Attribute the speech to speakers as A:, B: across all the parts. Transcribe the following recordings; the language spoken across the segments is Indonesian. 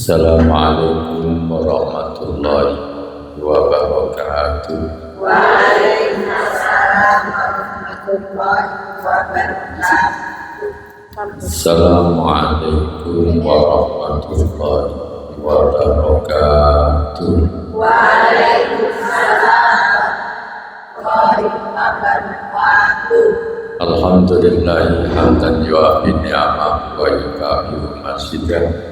A: Assalamualaikum warahmatullahi wabarakatuh.
B: Waalaikumsalam warahmatullahi wabarakatuh.
A: Assalamualaikum warahmatullahi wabarakatuh.
B: Waalaikumsalam warahmatullahi wabarakatuh.
A: Alhamdulillahi hamdan yuafi ni'amah wa yukafi'u masjidah.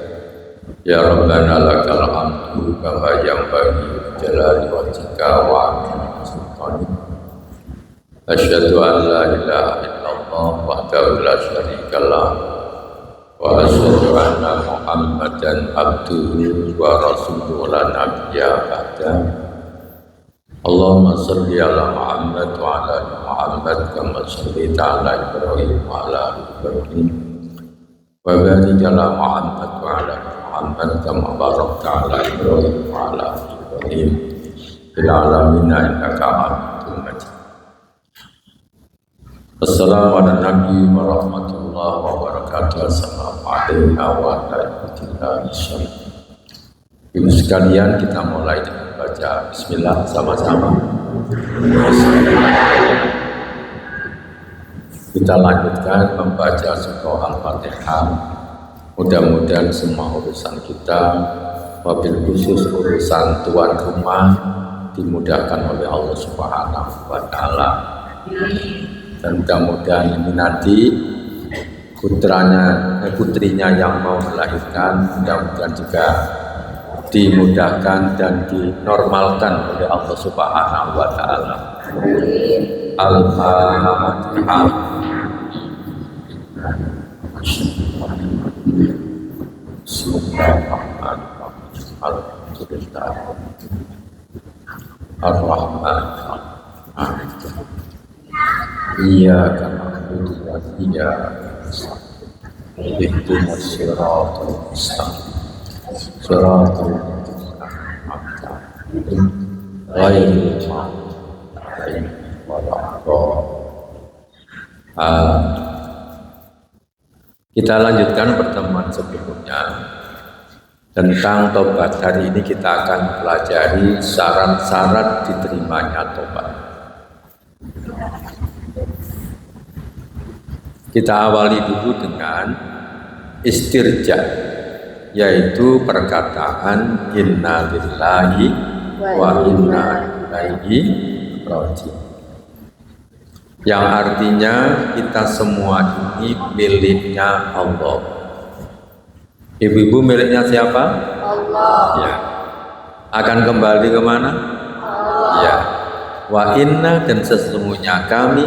A: Ya Rabbana lakal hamdu kama yanbaghi jalali wajhika wa azimi sultanik. Asyhadu an la ilaha illallah wahdahu la syarika lah wa asyhadu anna Muhammadan abduhu wa rasuluhu la nabiyya ba'dahu. Allahumma shalli ala Muhammad wa ala ali Muhammad kama shallaita ala Ibrahim wa ala ali Ibrahim wa barik ala Muhammad wa ala ali Muhammad kama barakta ala Ibrahim wa ala ali Ibrahim fil alamin innaka Hamidum Majid. Assalamualaikum warahmatullahi wabarakatuh. Assalamualaikum warahmatullahi wabarakatuh. Ibu sekalian, kita mulai dengan baca bismillah sama-sama. Kita lanjutkan membaca surah Al-Fatihah. Mudah-mudahan semua urusan kita, wabil khusus urusan tuan rumah, dimudahkan oleh Allah Subhanahu wa Ta'ala. Dan mudah-mudahan ini nanti putrinya yang mau melahirkan, mudah-mudahan juga dimudahkan dan dinormalkan oleh Allah Subhanahu wa Ta'ala. Al-Fatihah. Bismillahirrahmanirrahim. Alhamdulillah. Ar-Rahman. Iyyaka na'budu wa iyyaka nasta'in. Ihdinas siratal mustaqim. Siratal ladzina an'amta 'alaihim ghairil maghdubi 'alaihim waladdallin. Kita lanjutkan pertemuan sebelumnya tentang tobat. Hari ini kita akan pelajari syarat-syarat diterimanya tobat. Kita awali dulu dengan istirja, yaitu perkataan inna lillahi wa inna ilaihi raji'un, yang artinya kita semua ini miliknya Allah. Ibu-ibu miliknya siapa?
B: Allah.
A: Ya. Akan kembali kemana?
B: Allah.
A: Ya. Wa inna, dan sesungguhnya kami,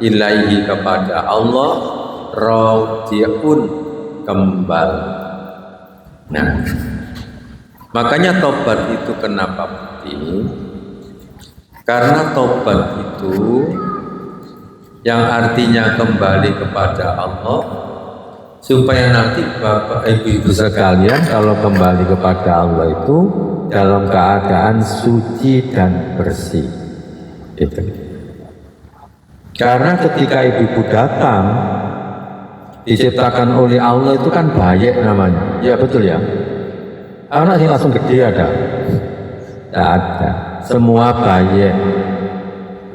A: ilaihi, kepada Allah, raji'un, kembali. Nah, makanya tobat itu kenapa penting? Karena tobat itu yang artinya kembali kepada Allah, supaya nanti Bapak Ibu sekalian kalau kembali kepada Allah itu dalam keadaan suci dan bersih. Itu. Karena ketika ibu datang diciptakan oleh Allah itu kan bayi namanya. Ya betul ya. Anak yang langsung gede ada? Tidak ada. Semua bayi.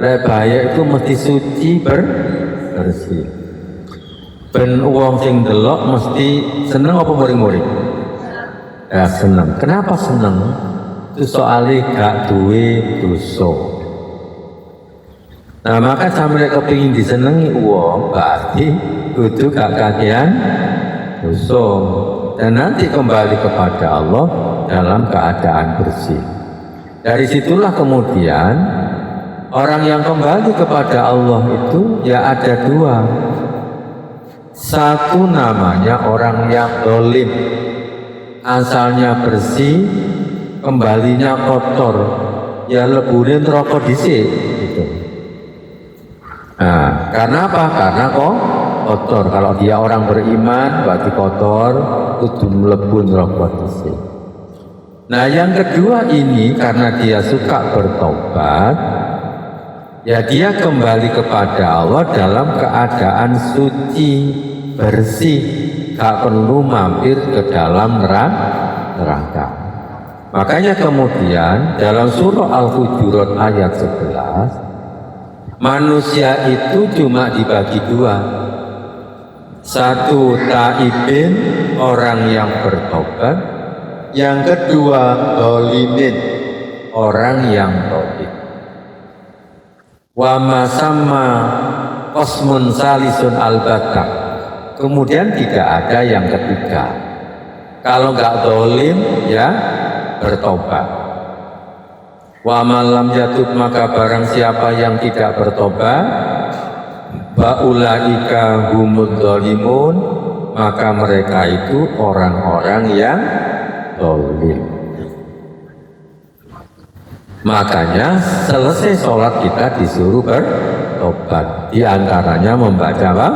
A: Bayi itu mesti suci bersih. Ben wong sing delok mesti seneng apa muring-muring? Ya seneng. Kenapa seneng? Itu soalnya gak duwe dosa. Nah, maka sampai kepingin disenengi uang, berarti kudu gak kakean dosa, dan nanti kembali kepada Allah dalam keadaan bersih. Dari situlah kemudian orang yang kembali kepada Allah itu ya ada dua. Satu namanya orang yang dolim, asalnya bersih, kembalinya kotor, ya leburin rokok dhisik gitu. Nah, karena apa? Karena kok kotor. Kalau dia orang beriman berarti kotor, kudu mlebun rokok dhisik. Nah, yang kedua ini karena dia suka bertobat, ya dia kembali kepada Allah dalam keadaan suci, bersih, gak perlu mampir ke dalam neraka. Makanya kemudian dalam surah Al-Hujurat ayat 11, manusia itu cuma dibagi dua. Satu, taibin, orang yang bertobat. Yang kedua, dolimin, orang yang dolim. Wa masamma qasmun salisun al-batta. Kemudian tidak ada yang ketiga. Kalau nggak dolim, ya bertobat. Wa malam yatub, maka barang siapa yang tidak bertobat, baulaika humud dolimun, maka mereka itu orang-orang yang dolim. Makanya selesai sholat kita disuruh bertobat. Di antaranya membaca apa?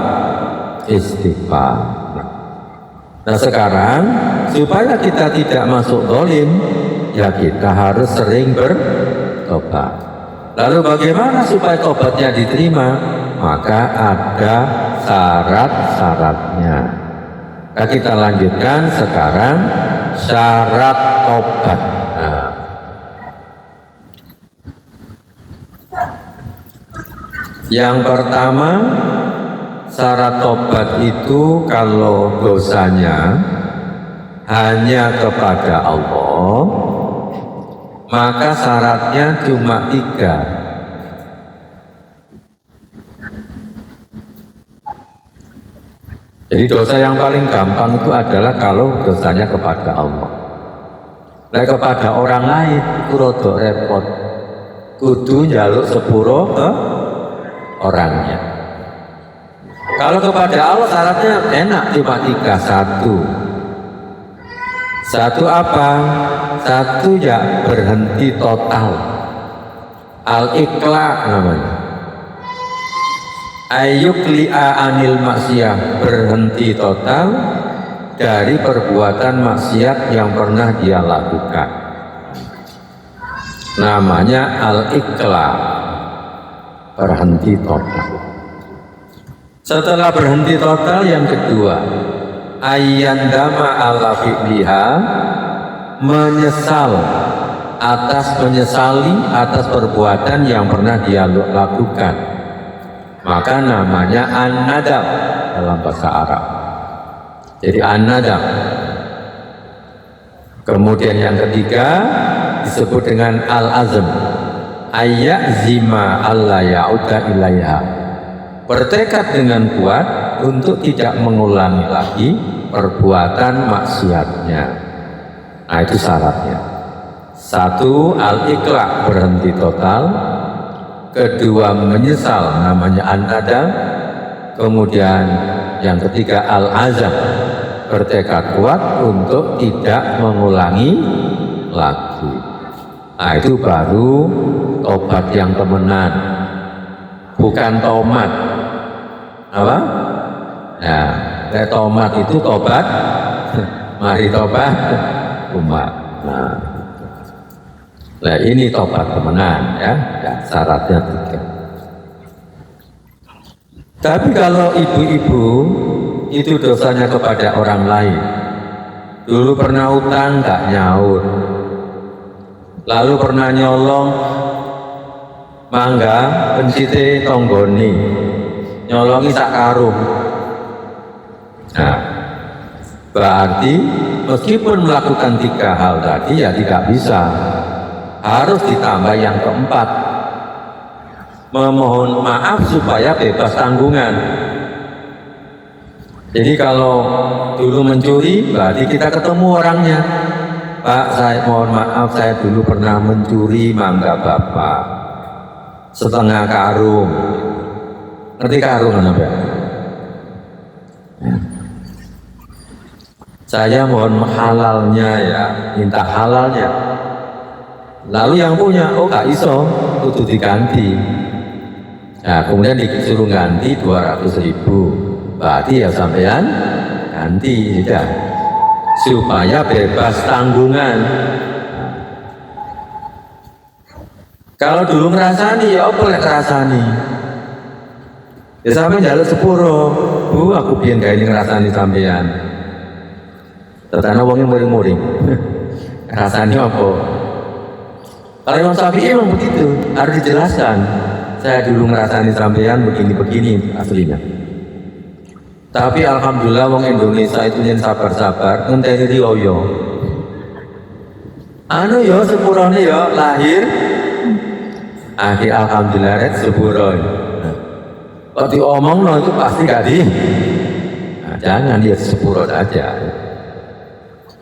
A: Istighfar. Nah sekarang supaya kita tidak masuk dolim, ya kita harus sering bertobat. Lalu bagaimana supaya tobatnya diterima? Maka ada syarat-syaratnya. Nah, kita lanjutkan sekarang syarat tobat. Nah, yang pertama, syarat tobat itu kalau dosanya hanya kepada Allah, maka syaratnya cuma 3. Jadi dosa yang paling gampang itu adalah kalau dosanya kepada Allah. Nah, kepada orang lain itu rodok repot. Kudu njaluk sepuro ke orangnya. Kalau kepada Allah syaratnya enak, cuma 3. Satu apa? Satu ya berhenti total. Al-iqla namanya. Ayyukli'a anil maksiyah, berhenti total dari perbuatan maksiat yang pernah dia lakukan. Namanya al-iqla, berhenti total. Setelah berhenti total, yang kedua, ayyandama ala fi'liha, menyesali atas perbuatan yang pernah dia lakukan. Maka namanya an-nadam dalam bahasa Arab. Jadi an-nadam. Kemudian yang ketiga disebut dengan al-azm, ayyazima alla ya'uda ilaiha, bertekad dengan kuat untuk tidak mengulangi lagi perbuatan maksiatnya. Nah itu syaratnya. 1, al-iqla, berhenti total. Kedua, menyesal, namanya an-nadam. Kemudian yang ketiga al-azam, bertekad kuat untuk tidak mengulangi lagi. Nah itu baru tobat yang temenan, bukan tomat. Apa? Nah, tomat itu tobat, mari tobat umat. Nah ini tobat temenan, ya syaratnya 3. Tapi kalau ibu-ibu itu dosanya kepada orang lain, dulu pernah utang nggak nyaur, lalu pernah nyolong mangga pencite tonggoni, nyolongi sak karung. Nah berarti meskipun melakukan 3 hal tadi ya tidak bisa, harus ditambah yang keempat, memohon maaf supaya bebas tanggungan. Jadi kalau dulu mencuri, berarti kita ketemu orangnya. Pak, saya mohon maaf, saya dulu pernah mencuri mangga Bapak setengah karung. Ngerti karung kan Bapak? Saya mohon halalnya ya, minta halalnya. Lalu yang punya, oh gak iso, kudu diganti. Nah kemudian disuruh ganti 200.000, berarti ya sampean ganti ya, supaya bebas tanggungan. Kalau dulu ngerasani, ya apa lek ngerasani? Ya sampean njaluk sepuro, Bu aku biyen gak ini ngerasani sampean.
C: Terutama wongnya muring-muring. Rasanya apa? Kalau Imam Syafi'i memang begitu, harus dijelaskan. Saya dulu ngerasani sampean begini-begini aslinya. Tapi alhamdulillah wong Indonesia itu yang sabar-sabar, ngenteni riyo. Anu yo sepurane yo lahir. Akhir alhamdulillah rek sepuro. Kalau diomong itu pasti gak di. Nah, jangan dia sepuro saja.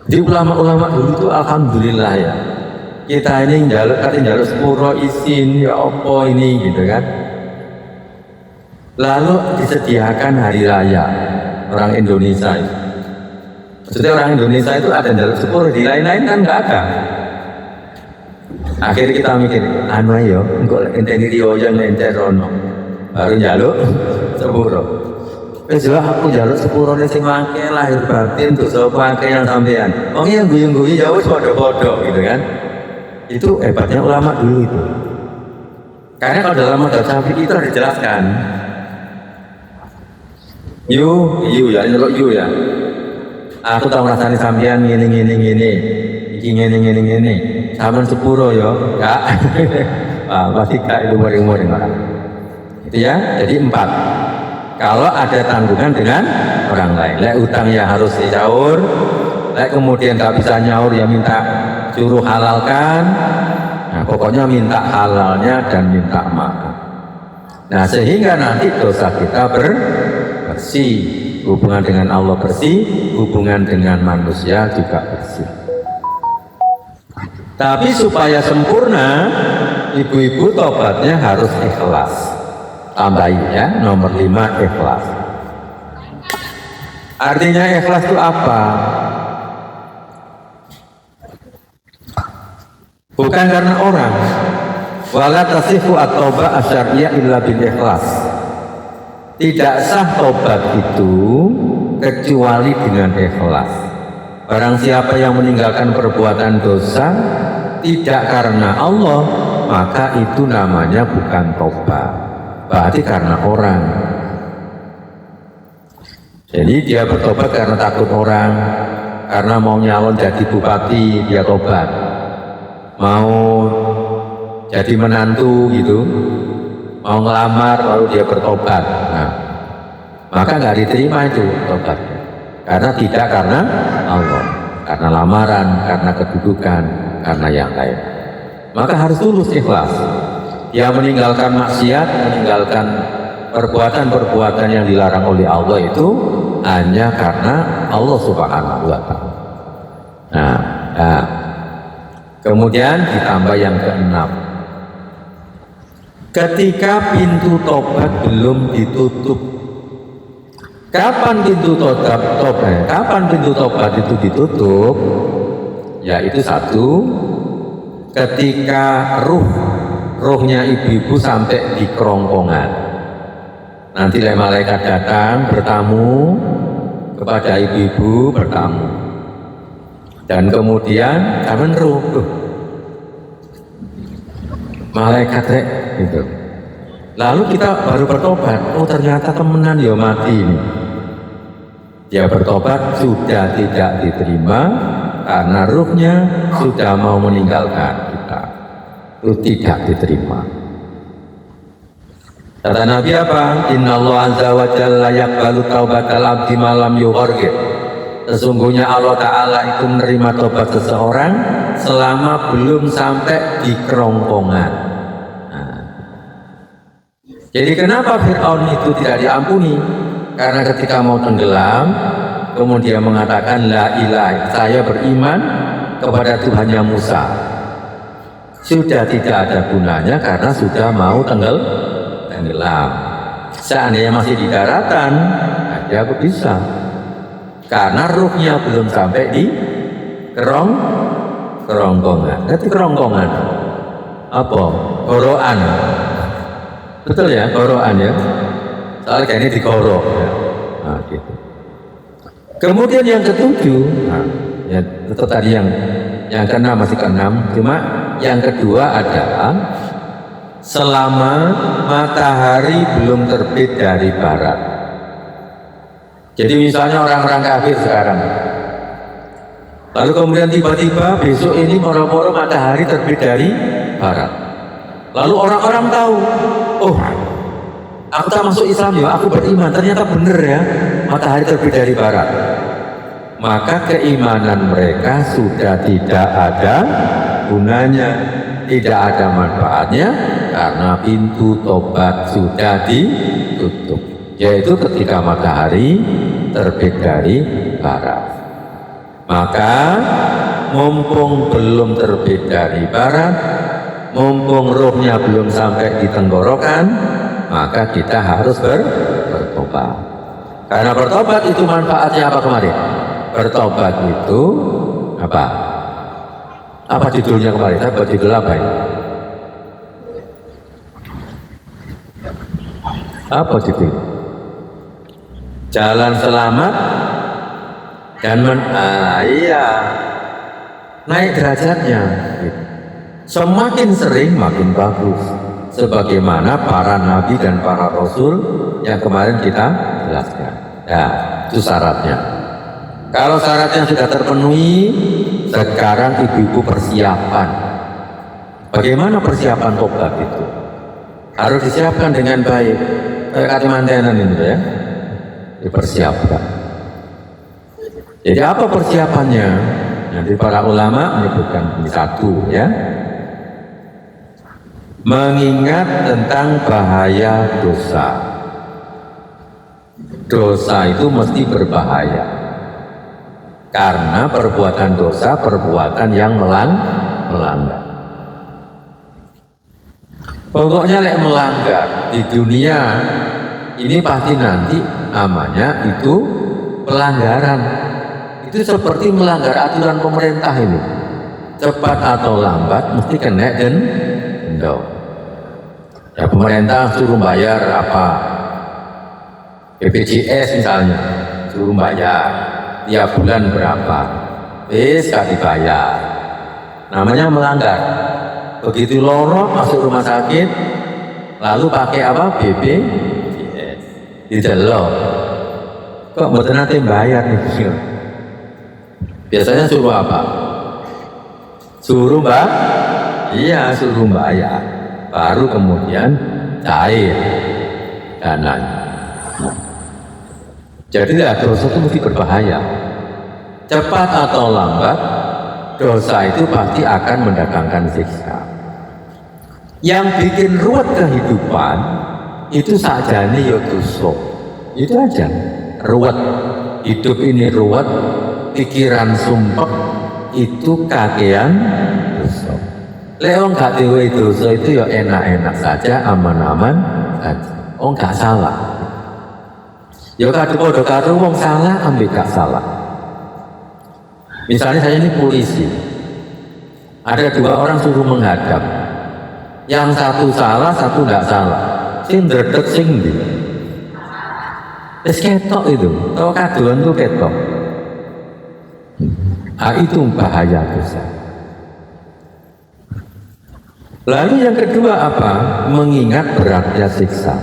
C: Di ulama-ulama dulu itu alhamdulillah ya. Kita ini jaluk sepuro isin ya apa ini gitu kan. Lalu disediakan hari raya orang Indonesia itu. Maksudnya orang Indonesia itu ada jaluk sepuro, di lain-lain kan nggak ada. Akhirnya kita mikir, anu ayo, kok enteni riyo yang enten rono. Baru jaluk sepuro. Aku jaluk sepuro nih sing mangke lahir batin tuh sapa akeh yang sampean. Wong yang guyu-guyu jauh podo-podo gitu kan. Itu hebatnya ulama dulu itu. Karena kalau dalam mazhab Syafi'i itu harus dijelaskan. Yu ya, nyeluk yu ya. Aku tahu rasanya sampean ngene. Iki ngene. Sampean sepuro yo, Kak. Pasti Kak itu muring-muring orang. Itu ya, jadi 4. Kalau ada tanggungan dengan orang lain, lek utang ya harus dicaur, lek kemudian nggak bisa nyaur ya minta suruh halalkan. Nah, pokoknya minta halalnya dan minta maaf. Nah, sehingga nanti dosa kita bersih, hubungan dengan Allah bersih, hubungan dengan manusia juga bersih. Tapi supaya sempurna, ibu-ibu tobatnya harus ikhlas. Tambahin ya, nomor 5 ikhlas. Artinya ikhlas itu apa? Bukan karena orang. Wala tasifu at-taubah asyariyah illa bil ikhlas. Tidak sah tobat itu kecuali dengan ikhlas. Barang siapa yang meninggalkan perbuatan dosa tidak karena Allah, maka itu namanya bukan tobat. Berarti karena orang. Jadi dia bertobat karena takut orang, karena mau nyalon jadi bupati dia tobat, mau jadi menantu gitu, mau ngelamar lalu dia bertobat. Nah, maka nggak diterima itu tobat, karena tidak karena Allah, karena lamaran, karena kedudukan, karena yang lain. Maka harus tulus ikhlas. Dia meninggalkan maksiat, meninggalkan perbuatan-perbuatan yang dilarang oleh Allah itu hanya karena Allah Subhanahu wa Ta'ala. Nah, kemudian ditambah yang ke-6. Ketika pintu tobat belum ditutup. Kapan pintu tobat? Kapan pintu tobat itu ditutup? Yaitu 1, ketika ruhnya ibu-ibu sampai di kerongkongan. Nanti malaikat datang bertamu kepada ibu-ibu, bertamu. Dan kemudian kapan ruh? Malaikat gitu. Lalu kita baru bertobat. Oh ternyata temenan ya mati ini. Dia bertobat sudah tidak diterima karena ruhnya sudah mau meninggalkan kita. Itu tidak diterima. Kata Nabi apa? Inna Allah azza wa jalla yaqbalu taubatal abdi malam yughargir. Sesungguhnya Allah Ta'ala itu menerima tobat seseorang selama belum sampai di kerongkongan. Nah. Jadi kenapa Fir'aun itu tidak diampuni? Karena ketika mau tenggelam, kemudian mengatakan la ilaha, saya beriman kepada Tuhannya Musa. Sudah tidak ada gunanya karena sudah mau tenggelam. Seandainya masih di daratan, dia bisa. Karena ruhnya belum sampai di kerongkongan. Itu kerongkongan apa? Goroan. Betul ya, goroan ya. Soalnya ini digorok. Nah, gitu. Kemudian yang ke-7, nah, ya itu tadi yang ke-6 masih ke-6, cuma yang kedua adalah selama matahari belum terbit dari barat. Jadi misalnya orang-orang kafir sekarang Lalu kemudian tiba-tiba besok ini moro-moro matahari terbit dari barat. Lalu orang-orang tahu, oh aku tak masuk Islam ya, aku beriman, ternyata benar ya matahari terbit dari barat. Maka keimanan mereka sudah tidak ada gunanya, tidak ada manfaatnya, karena pintu tobat sudah ditutup, yaitu ketika matahari terbit dari barat. Maka mumpung belum terbit dari barat, mumpung rohnya belum sampai di tenggorokan, maka kita harus bertobat. Karena bertobat itu manfaatnya apa kemarin? Bertobat itu apa? Apa judulnya kemarin? Saya buat judul apa ini? Apa judul? Jalan selamat dan iya, naik derajatnya. Semakin sering makin bagus. Sebagaimana para nabi dan para rasul yang kemarin kita jelaskan. Ya, itu syaratnya. Kalau syaratnya sudah terpenuhi, sekarang ibu-ibu persiapan. Bagaimana persiapan tobat itu? Harus disiapkan dengan baik. Kayak kalimantenan itu ya, dipersiapkan. Jadi apa persiapannya? Nanti para ulama menyebutkan ini satu ya. Mengingat tentang bahaya dosa. Dosa itu mesti berbahaya. Karena perbuatan dosa perbuatan yang melanggar. Pokoknya lek melanggar di dunia ini pasti nanti namanya itu pelanggaran. Itu seperti melanggar aturan pemerintah ini. Cepat atau lambat mesti kena denda. Ya pemerintah suruh bayar apa? BPJS misalnya, suruh bayar tiap bulan berapa? Gak dibayar. Namanya melanggar. Begitu loro masuk rumah sakit, lalu pakai apa? BPJS. Didelok. Kok mboten nate bayar nih? Biasanya suruh apa? Suruh iya suruh bayar, baru kemudian cair dananya. Jadi ya dosa itu mesti berbahaya. Cepat atau lambat, dosa itu pasti akan mendatangkan siksa. Yang bikin ruwet kehidupan itu sakjane ya dosa. Itu aja. Ruwet. Hidup ini ruwet, pikiran sumpek, itu kakean dosa. Lek gak dewe dosa itu ya enak-enak saja, aman-aman saja. Gak salah. Ya kadang-kadang karo wong salah ambil gak salah. Misalnya saya ini polisi, ada dua orang suruh menghadap, yang satu salah, satu gak salah. Sing ndredeg sing ndi? Wis ketok itu, tau kaduan tuh ketok. Itu bahaya dosa. Lalu yang kedua apa? Mengingat beratnya siksa.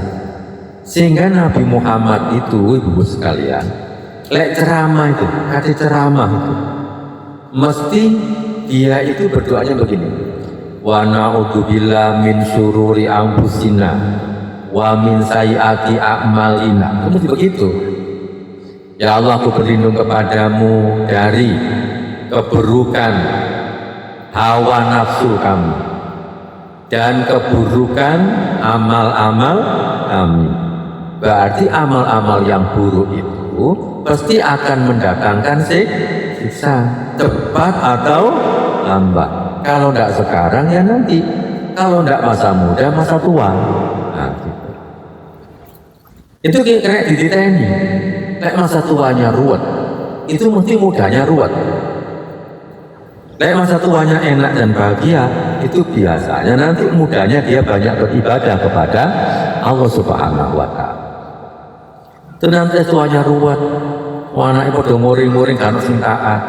C: Sehingga Nabi Muhammad itu, ibu sekalian, lek ceramah itu, kata ceramah itu, mesti dia itu berdoanya begini. Wa na'udzubillah min syururi anfusina wa min sayyiati a'malina. Itu mesti begitu. Ya Allah, aku berlindung kepadamu dari keburukan hawa nafsu kami dan keburukan amal-amal kami. Berarti amal-amal yang buruk itu pasti akan mendatangkan siksa, cepat atau lambat. Kalau tidak sekarang ya nanti, kalau tidak masa muda, masa tua. Nah, gitu. Itu kayak dititeni. Kayak masa tuanya ruwet, itu mesti mudanya ruwet. Kayak masa tuanya enak dan bahagia, itu biasanya nanti mudanya dia banyak beribadah kepada Allah Subhanahu wa Ta'ala. Itu nanti tuanya ruwet, anaknya pada muring-muring kan sing taat,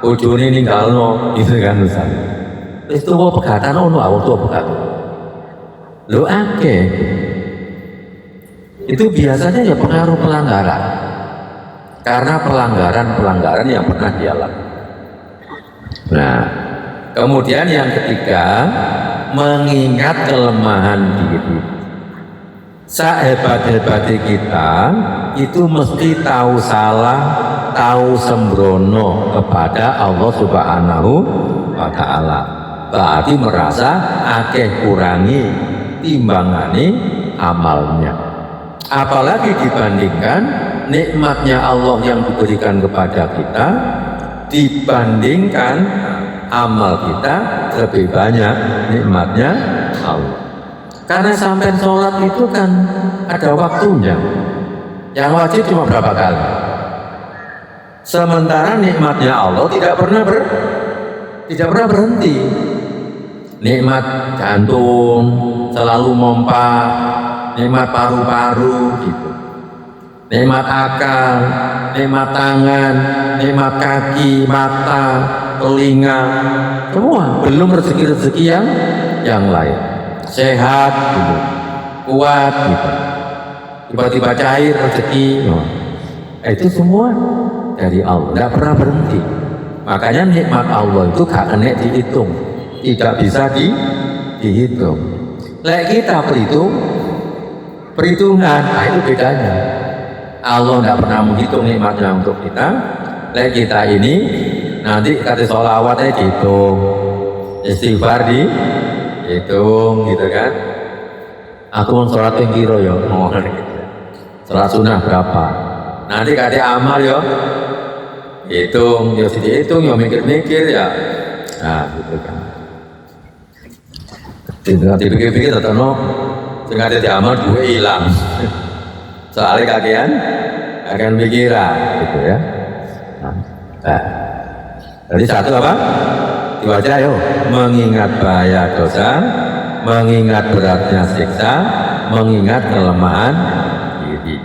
C: bojone ninggalno, gitu kan misalnya. Itu kok pegatan ono awak tua pegatan. Lo akeh. Itu biasanya ya pengaruh pelanggaran. Karena pelanggaran yang pernah dia lakukan. Nah, kemudian yang ketiga, mengingat kelemahan diri. Sehebat-hebatnya kita itu mesti tahu salah, tahu sembrono kepada Allah Subhanahu wa Ta'ala. Berarti merasa akeh kurangi timbangane amalnya. Apalagi dibandingkan nikmatnya Allah yang diberikan kepada kita dibandingkan amal kita lebih banyak nikmatnya Allah. Karena sampai sholat itu kan ada waktunya. Yang wajib cuma berapa kali. Sementara nikmatnya Allah tidak pernah berhenti. Nikmat jantung selalu mompa, nikmat paru-paru gitu. Nikmat akal, nikmat tangan, nikmat kaki, mata, telinga, semua belum rezeki-rezeki yang lain. Sehat gitu, kuat gitu, tiba-tiba cair rezeki, itu semua dari Allah, tidak pernah berhenti. Makanya nikmat Allah itu gak kena dihitung, tidak bisa dihitung. Lek kita perhitungan, nah itu bedanya. Allah tidak pernah menghitung nikmatnya untuk kita. Lek kita ini nanti kata sholawatnya dihitung, istighfar hitung gitu kan. Aku mau sholat yang kira ya, sholat sunnah berapa, nanti kasih amal ya hitung, ya dihitung ya mikir-mikir ya. Nah gitu kan. Tinggal dipikir-pikir ternyata sengaja di amal gue hilang. Soalnya kakean akan pikiran gitu ya. Nah, jadi satu apa? Diwajah yo, mengingat bahaya dosa, mengingat beratnya siksa, mengingat kelemahan diri.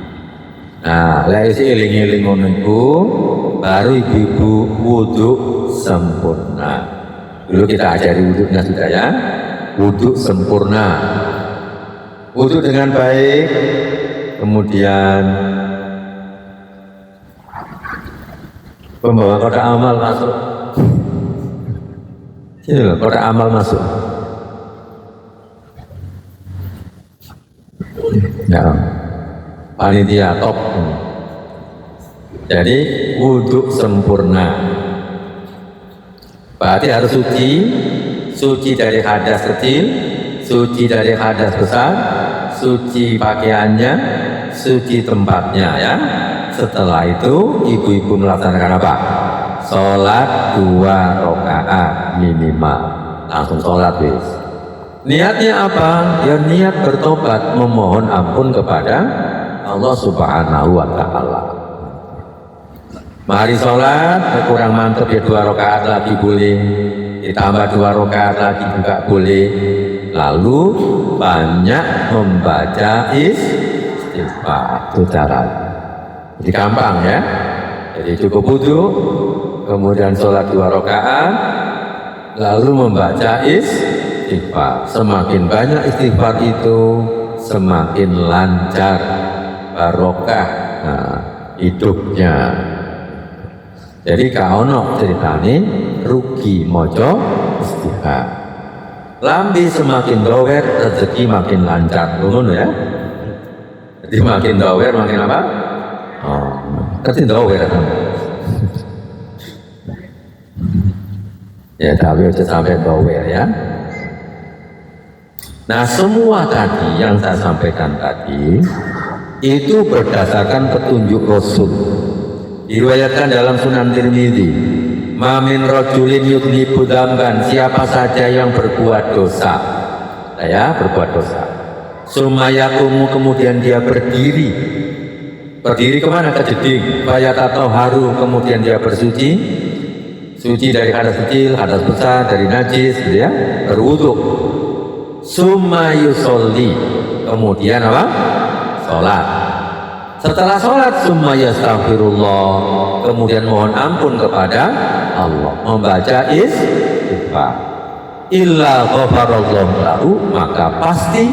C: Nah, lek isi iling-iling ngono iku baru ibu-ibu wudu sempurna. Dulu kita ajari wudunya sudah ya. Wudu sempurna. Wudu dengan baik, kemudian pembawa kotak amal masuk. Sini loh, kotak amal masuk. Ya, panitia top. Jadi wudhu sempurna. Berarti harus suci dari hadas kecil, suci dari hadas besar, suci pakaiannya, suci tempatnya ya. Setelah itu ibu-ibu melaksanakan apa? Sholat 2 rakaat minimal, langsung sholat wis. Niatnya apa? Ya niat bertobat, memohon ampun kepada Allah Subhanahu wa Ta'ala. Mari sholat, kurang mantep ya 2 rakaat lagi boleh, ditambah 2 rakaat lagi juga boleh. Lalu banyak membaca istighfar, itu caranya. Jadi gampang ya. Jadi cukup wudu, kemudian sholat 2 rakaat, lalu membaca istighfar. Semakin banyak istighfar itu, semakin lancar, barokah hidupnya. Jadi kaono ceritane rugi mojo istighfar. Lambi semakin dower, rezeki makin lancar, ngono ya. Jadi makin dower makin apa? Oh, ngerti dower kan? Ya tapi udah sampai dower ya. Nah semua tadi yang saya sampaikan tadi itu berdasarkan petunjuk Rasul. Diriwayatkan dalam Sunan Tirmidzi, mamin rajulin yudnibu dzamban, siapa saja yang berbuat dosa, ya berbuat dosa. Sumayakumu, kemudian dia berdiri kemana? Ke jeding. Bayatatoharu, kemudian dia bersuci, suci dari hadas kecil, hadas besar, dari najis, gitu ya, berwudu. Sumayusolli, kemudian apa? Sholat. Setelah sholat, sumayastaghfirullah, kemudian mohon ampun kepada Allah, membaca istighfar. Illa ghafarallahu lahu, maka pasti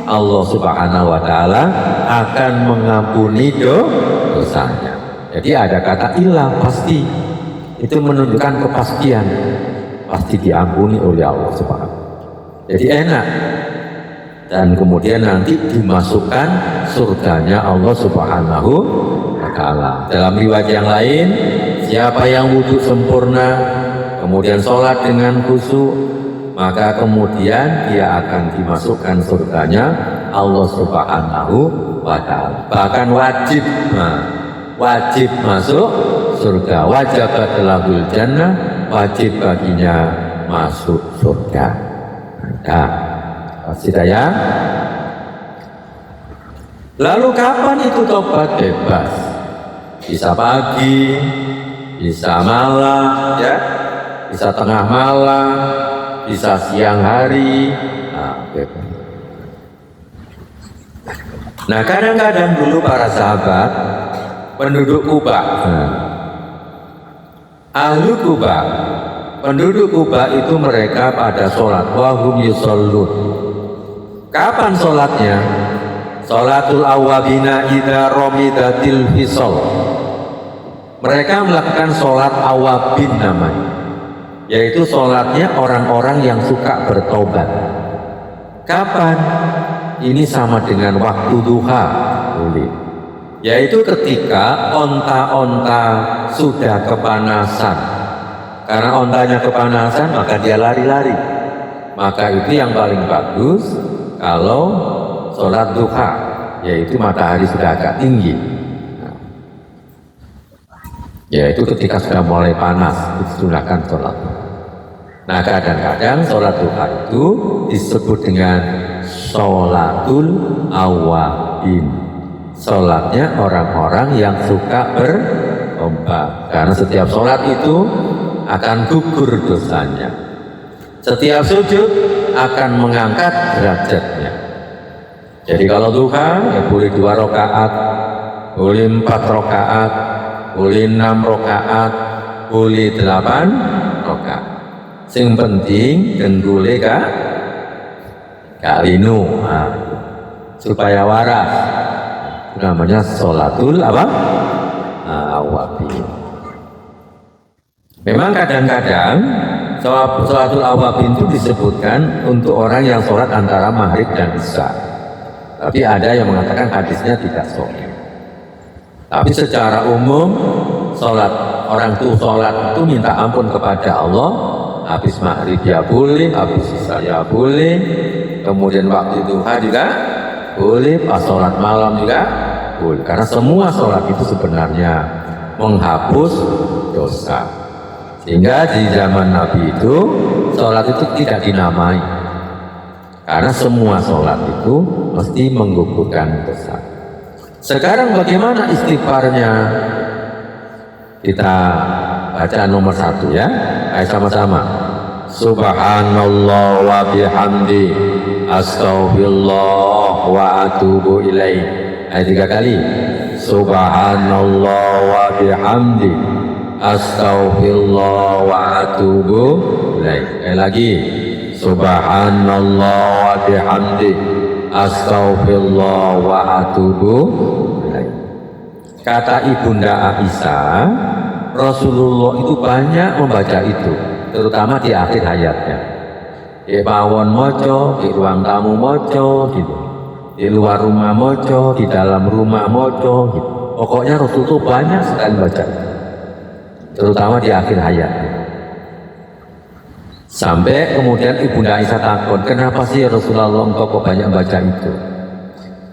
C: Allah Subhanahu wa Ta'ala akan mengampuni dosanya. Jadi ada kata ilah, pasti. itu menunjukkan kepastian pasti diampuni oleh Allah Subhanahu. Jadi enak. Dan kemudian nanti dimasukkan surganya Allah Subhanahu wa ta'ala. Dalam riwayat yang lain, siapa yang wudhu sempurna kemudian sholat dengan khusyuk, maka kemudian dia akan dimasukkan surganya Allah Subhanahu wa ta'ala. Bahkan wajib masuk surga, wajibat lahul jannah, wajib baginya masuk surga. Nah, pasti ya. Lalu kapan itu tobat? Bebas. Bisa pagi, bisa malam, ya, bisa tengah malam, bisa siang hari. Nah, bebas. Nah, kadang-kadang dulu para sahabat penduduk Kuba, ahlu Kuba, penduduk Kuba itu mereka pada sholat wahum yusallun. Kapan sholatnya? Sholatul awabina idza romidatil fisol. Mereka melakukan sholat awabin namanya, yaitu sholatnya orang-orang yang suka bertobat. Kapan? Ini sama dengan waktu duha, yaitu ketika onta-onta sudah kepanasan. Karena ontanya kepanasan, maka dia lari-lari. Maka itu yang paling bagus kalau sholat duha, yaitu matahari sudah agak tinggi. Yaitu ketika sudah mulai panas, disunahkan sholat. Nah, kadang-kadang sholat duha itu disebut dengan sholatul awabin. Sholatnya orang-orang yang suka bertobat. Karena setiap sholat itu akan gugur dosanya. Setiap sujud akan mengangkat derajatnya. Jadi kalau duha ya boleh 2 rakaat, boleh 4 rakaat, boleh 6 rakaat, boleh 8 rakaat. Sing penting dengkule kalinu, supaya waras. Namanya sholatul apa? Awabin. Memang kadang-kadang sholatul awabin itu disebutkan untuk orang yang sholat antara maghrib dan isya. Tapi ada yang mengatakan hadisnya tidak sahih. Tapi secara umum orang itu sholat itu minta ampun kepada Allah. Habis maghrib ya boleh, habis isya ya boleh, kemudian waktu duha juga boleh, pas sholat malam juga boleh. Karena semua sholat itu sebenarnya menghapus dosa. Sehingga di zaman Nabi itu sholat itu tidak dinamai, karena semua sholat itu mesti menggugurkan dosa. Sekarang bagaimana istighfarnya? Kita baca nomor 1 ya. Ayo sama-sama. Subhanallah wa bihamdi, astaghfirullah wa atubu ilaih. Ayo 3 kali. Subhanallah wa bihamdi, astaghfirullah wa atubu ilaih. Ayo lagi. Subhanallah wa bihamdi, astaghfirullah wa atubu ilaih. Kata Ibunda Aisyah, Rasulullah itu banyak membaca itu, terutama di akhir hayatnya. Di pawon moco, di ruang tamu moco, gitu. Di luar rumah moco, di dalam rumah moco, gitu. Pokoknya Rasulullah banyak sekali baca itu, terutama di akhir hayatnya. Sampai kemudian Ibunda Aisyah takut, kenapa sih Rasulullah engkau kok banyak baca itu?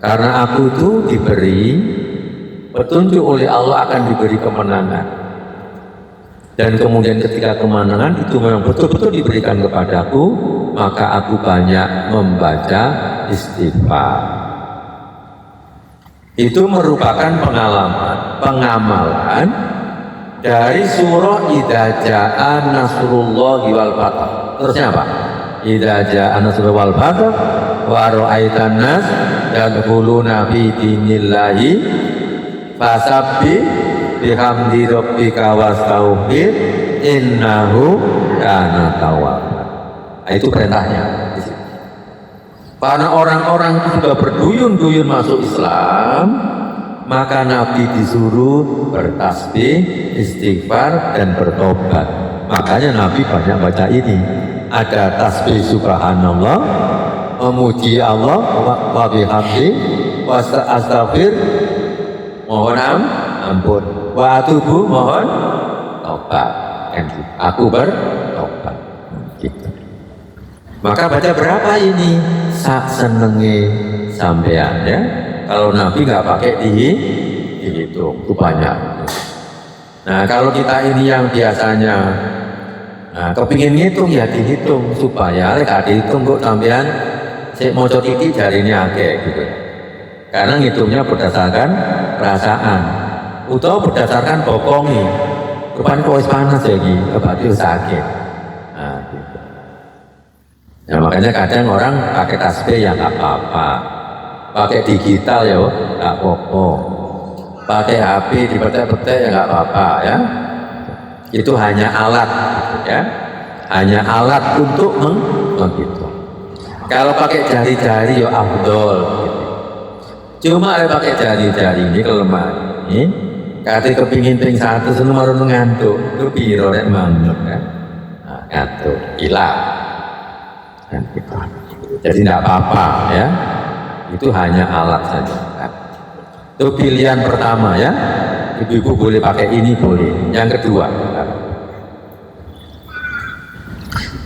C: Karena aku itu diberi petunjuk oleh Allah, akan diberi kemenangan. Dan kemudian ketika kemenangan itu memang betul-betul diberikan kepadaku, maka aku banyak membaca istighfar. Itu merupakan pengamalan dari surah Idza Jaa Nasrullahi wal Fath. Terusnya apa? Idza Jaa Nasrullahi wal Fath wa ra'aitan nas yadkhuluna fi dinillahi fasabbih bihamdi rabbika wastaghfir innahu kana tawwaba. Itu perintahnya. Karena orang-orang itu sudah berduyun-duyun masuk Islam, maka Nabi disuruh bertasbih, istighfar, dan bertobat. Makanya Nabi banyak baca ini. Ada tasbih subhanallah, memuji Allah, wa bihamdi, wa astaghfir, mohon ampun, wa atubu, mohon tobat. Aku bertobat. Gitu. Maka baca berapa ini? Sak senenge sampean ya. Kalau Nabi nggak pakai dihitung, itu banyak. Nah kalau kita ini yang biasanya, nah kepingin ngitung ya dihitung supaya lek dihitung kok sampean sik maca titik jarine akeh gitu. Karena ngitungnya berdasarkan perasaan, utawa berdasarkan bokongi. Rupanya kok wis panas ya iki, berarti wis sakit. Nah gitu. Nah makanya kadang orang pakai tasbih ya nggak apa-apa, pakai digital ya nggak apa-apa, pakai HP dipetek-petek ya nggak apa-apa ya. Itu hanya alat ya, hanya alat untuk menghitung. Kalau pakai jari-jari ya afdol gitu. Cuma pakai jari-jari ini kelemahan ini, kata kepingin ping satu seneng marun ngantuk, itu piro rek manut ya. Nah, ngantuk, hilang. Nah, gitu. Jadi tidak apa-apa ya, itu hanya alat saja. Nah, itu pilihan pertama ya, ibu-ibu boleh pakai ini boleh. Yang kedua,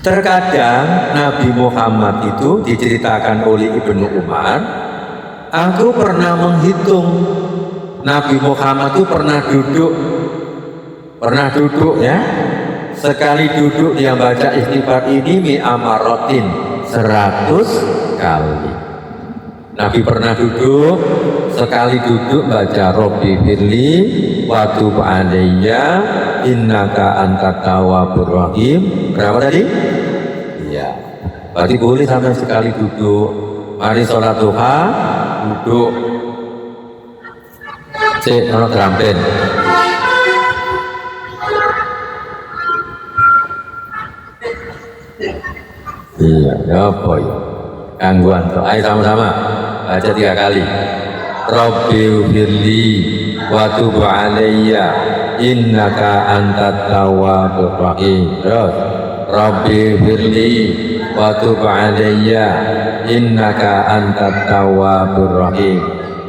C: terkadang Nabi Muhammad itu diceritakan oleh Ibnu Umar, aku pernah menghitung Nabi Muhammad itu pernah duduk ya. Sekali duduk dia baca istighfar ini mi'amarotin 100 kali. Nabi pernah duduk, sekali duduk baca Robbi firli wa tub alayya innaka antat tawwabur rahim. Berapa tadi? Iya. Berarti boleh sampai sekali duduk. Mari sholat duha duduk. Cek ono trampen. Iya, ya apa ya? Gangguan tuh. Ayo sama-sama baca 3 kali. Rabbi firli wa tub alayya innaka antat tawwabur rahim. Terus Rabbi firli wa tub alayya innaka antat tawwabur rahim.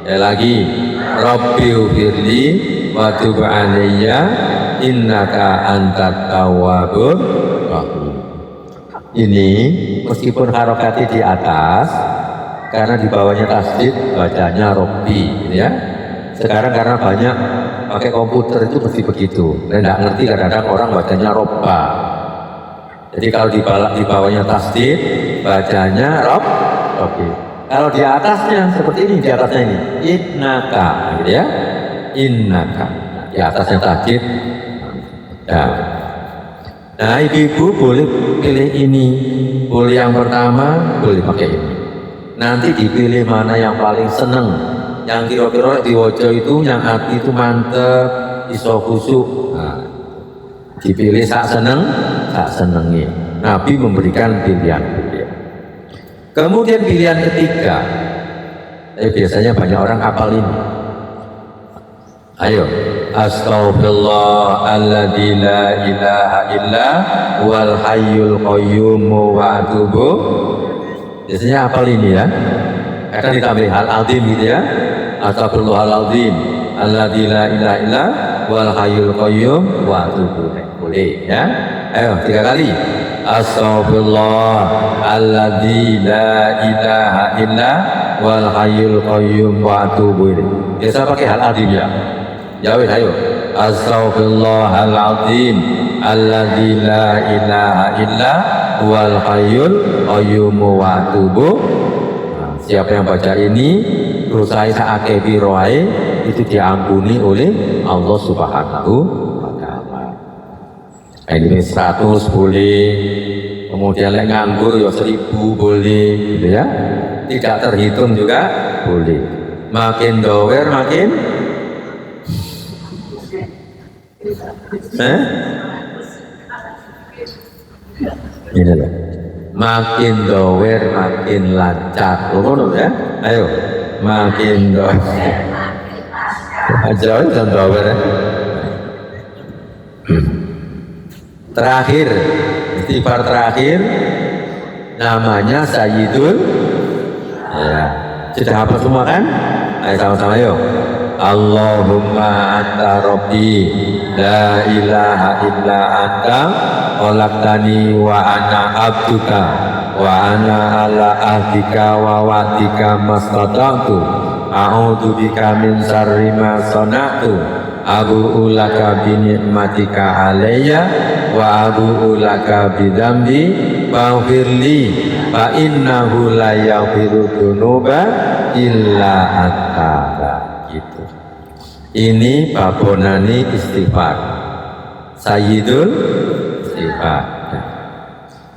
C: Lagi Rabbi firli wa tub alayya innaka antat tawwabur rahim. Ini meskipun harokati di atas, karena di bawahnya tasdid bacanya Robbi, ya. Sekarang karena banyak pakai komputer itu mesti begitu. Dan tidak ngerti kadang-kadang orang bacanya Robba. Jadi kalau di bawahnya tasdid bacanya Robbi. Kalau di atasnya seperti ini, di atasnya ini innaka, gitu ya. Innaka. Di atasnya tasdid. Nah, ibu-ibu boleh pilih ini, boleh yang pertama, boleh pakai ini. Nanti dipilih mana yang paling seneng, yang kira-kira diwojo itu, yang hati itu mantep, iso khusuk. Nah, dipilih sak senengnya. Nabi memberikan pilihan. Kemudian pilihan ketiga, biasanya banyak orang hafal ini. Ayo, astaghfirullahalladzi la ilaha illa wal hayyul qayyum wa atubu. Biasanya hafal ini ya. Kadang ditambah hal azim gitu ya. Astaghfirullahaladzim alladzi la ilaha illa wal hayyul qayyum wa atubu. Boleh ya. Ayo 3 kali. Astaghfirullahalladzi la ilaha illa wal hayyul qayyum wa atubu. Biasa pakai hal azim ya. Ya wis ayo. Astaghfirullahaladzim alladzi la ilaha illa wal hayyul qayyum wa atubu. Siapa yang baca ini dosa sakake piroae itu diampuni oleh Allah Subhanahu wa taala. Ini 100 boleh. Kemudian lek nganggur ya 1000 boleh gitu ya. Tidak terhitung juga boleh. Makin dower makin ini loh, makin dower makin lancar, loh ya, ayo, makin dower Jauh dan bawer. Terakhir, istighfar terakhir namanya Sayyidul. Ya, sudah hafal semua kan? Ayo sama-sama yuk. Allahumma anta rabbi la ilaha illa anta khalaqtani wa ana abduka wa ana ala ahdika wa wa'dika mastata'tu a'udzu bika min syarri ma sana'tu abu'u laka bi ni'matika alayya wa abu'u laka bi dzambi faghfirli fa innahu la yaghfiru dzunuba illa anta. Gitu. Ini babonani istighfar, Sayyidul istighfar.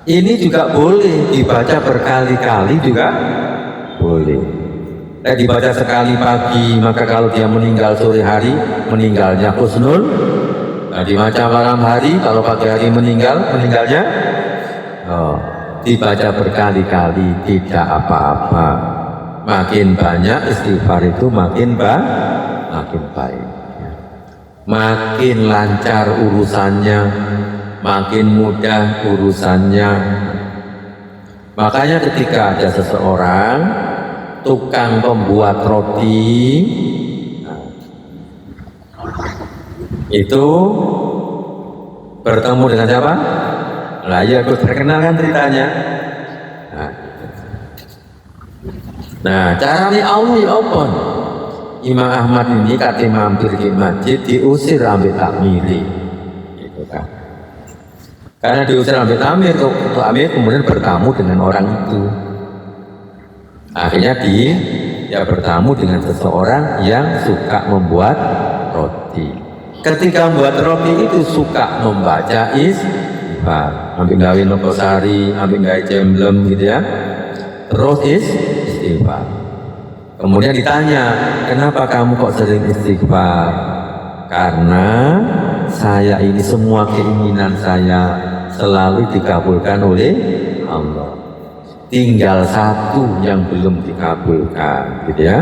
C: Ini juga boleh dibaca berkali-kali juga boleh. Dibaca sekali pagi, maka kalau dia meninggal sore hari, meninggalnya husnul. Dibaca malam hari, kalau pagi hari meninggalnya dibaca berkali-kali tidak apa-apa. Makin banyak istighfar itu makin baik, makin lancar urusannya, makin mudah urusannya. Makanya ketika ada seseorang tukang pembuat roti itu bertemu dengan siapa? Lah ya, harus terkenal kan ceritanya. Nah, caranya Allah ya apa? Imam Ahmad ini kata mampir di masjid diusir ambil takmiri, gitu kan? Karena diusir ambil takmir, kemudian bertamu dengan orang itu. Akhirnya dia bertamu dengan seseorang yang suka membuat roti. Ketika membuat roti itu suka membaca istighfar, ambil gawe nokosari, ambil gawe jemblem gitu ya. Terus istighfar. Kemudian ditanya, kenapa kamu kok sering istighfar? Karena saya ini semua keinginan saya selalu dikabulkan oleh Allah. Tinggal satu yang belum dikabulkan, gitu ya,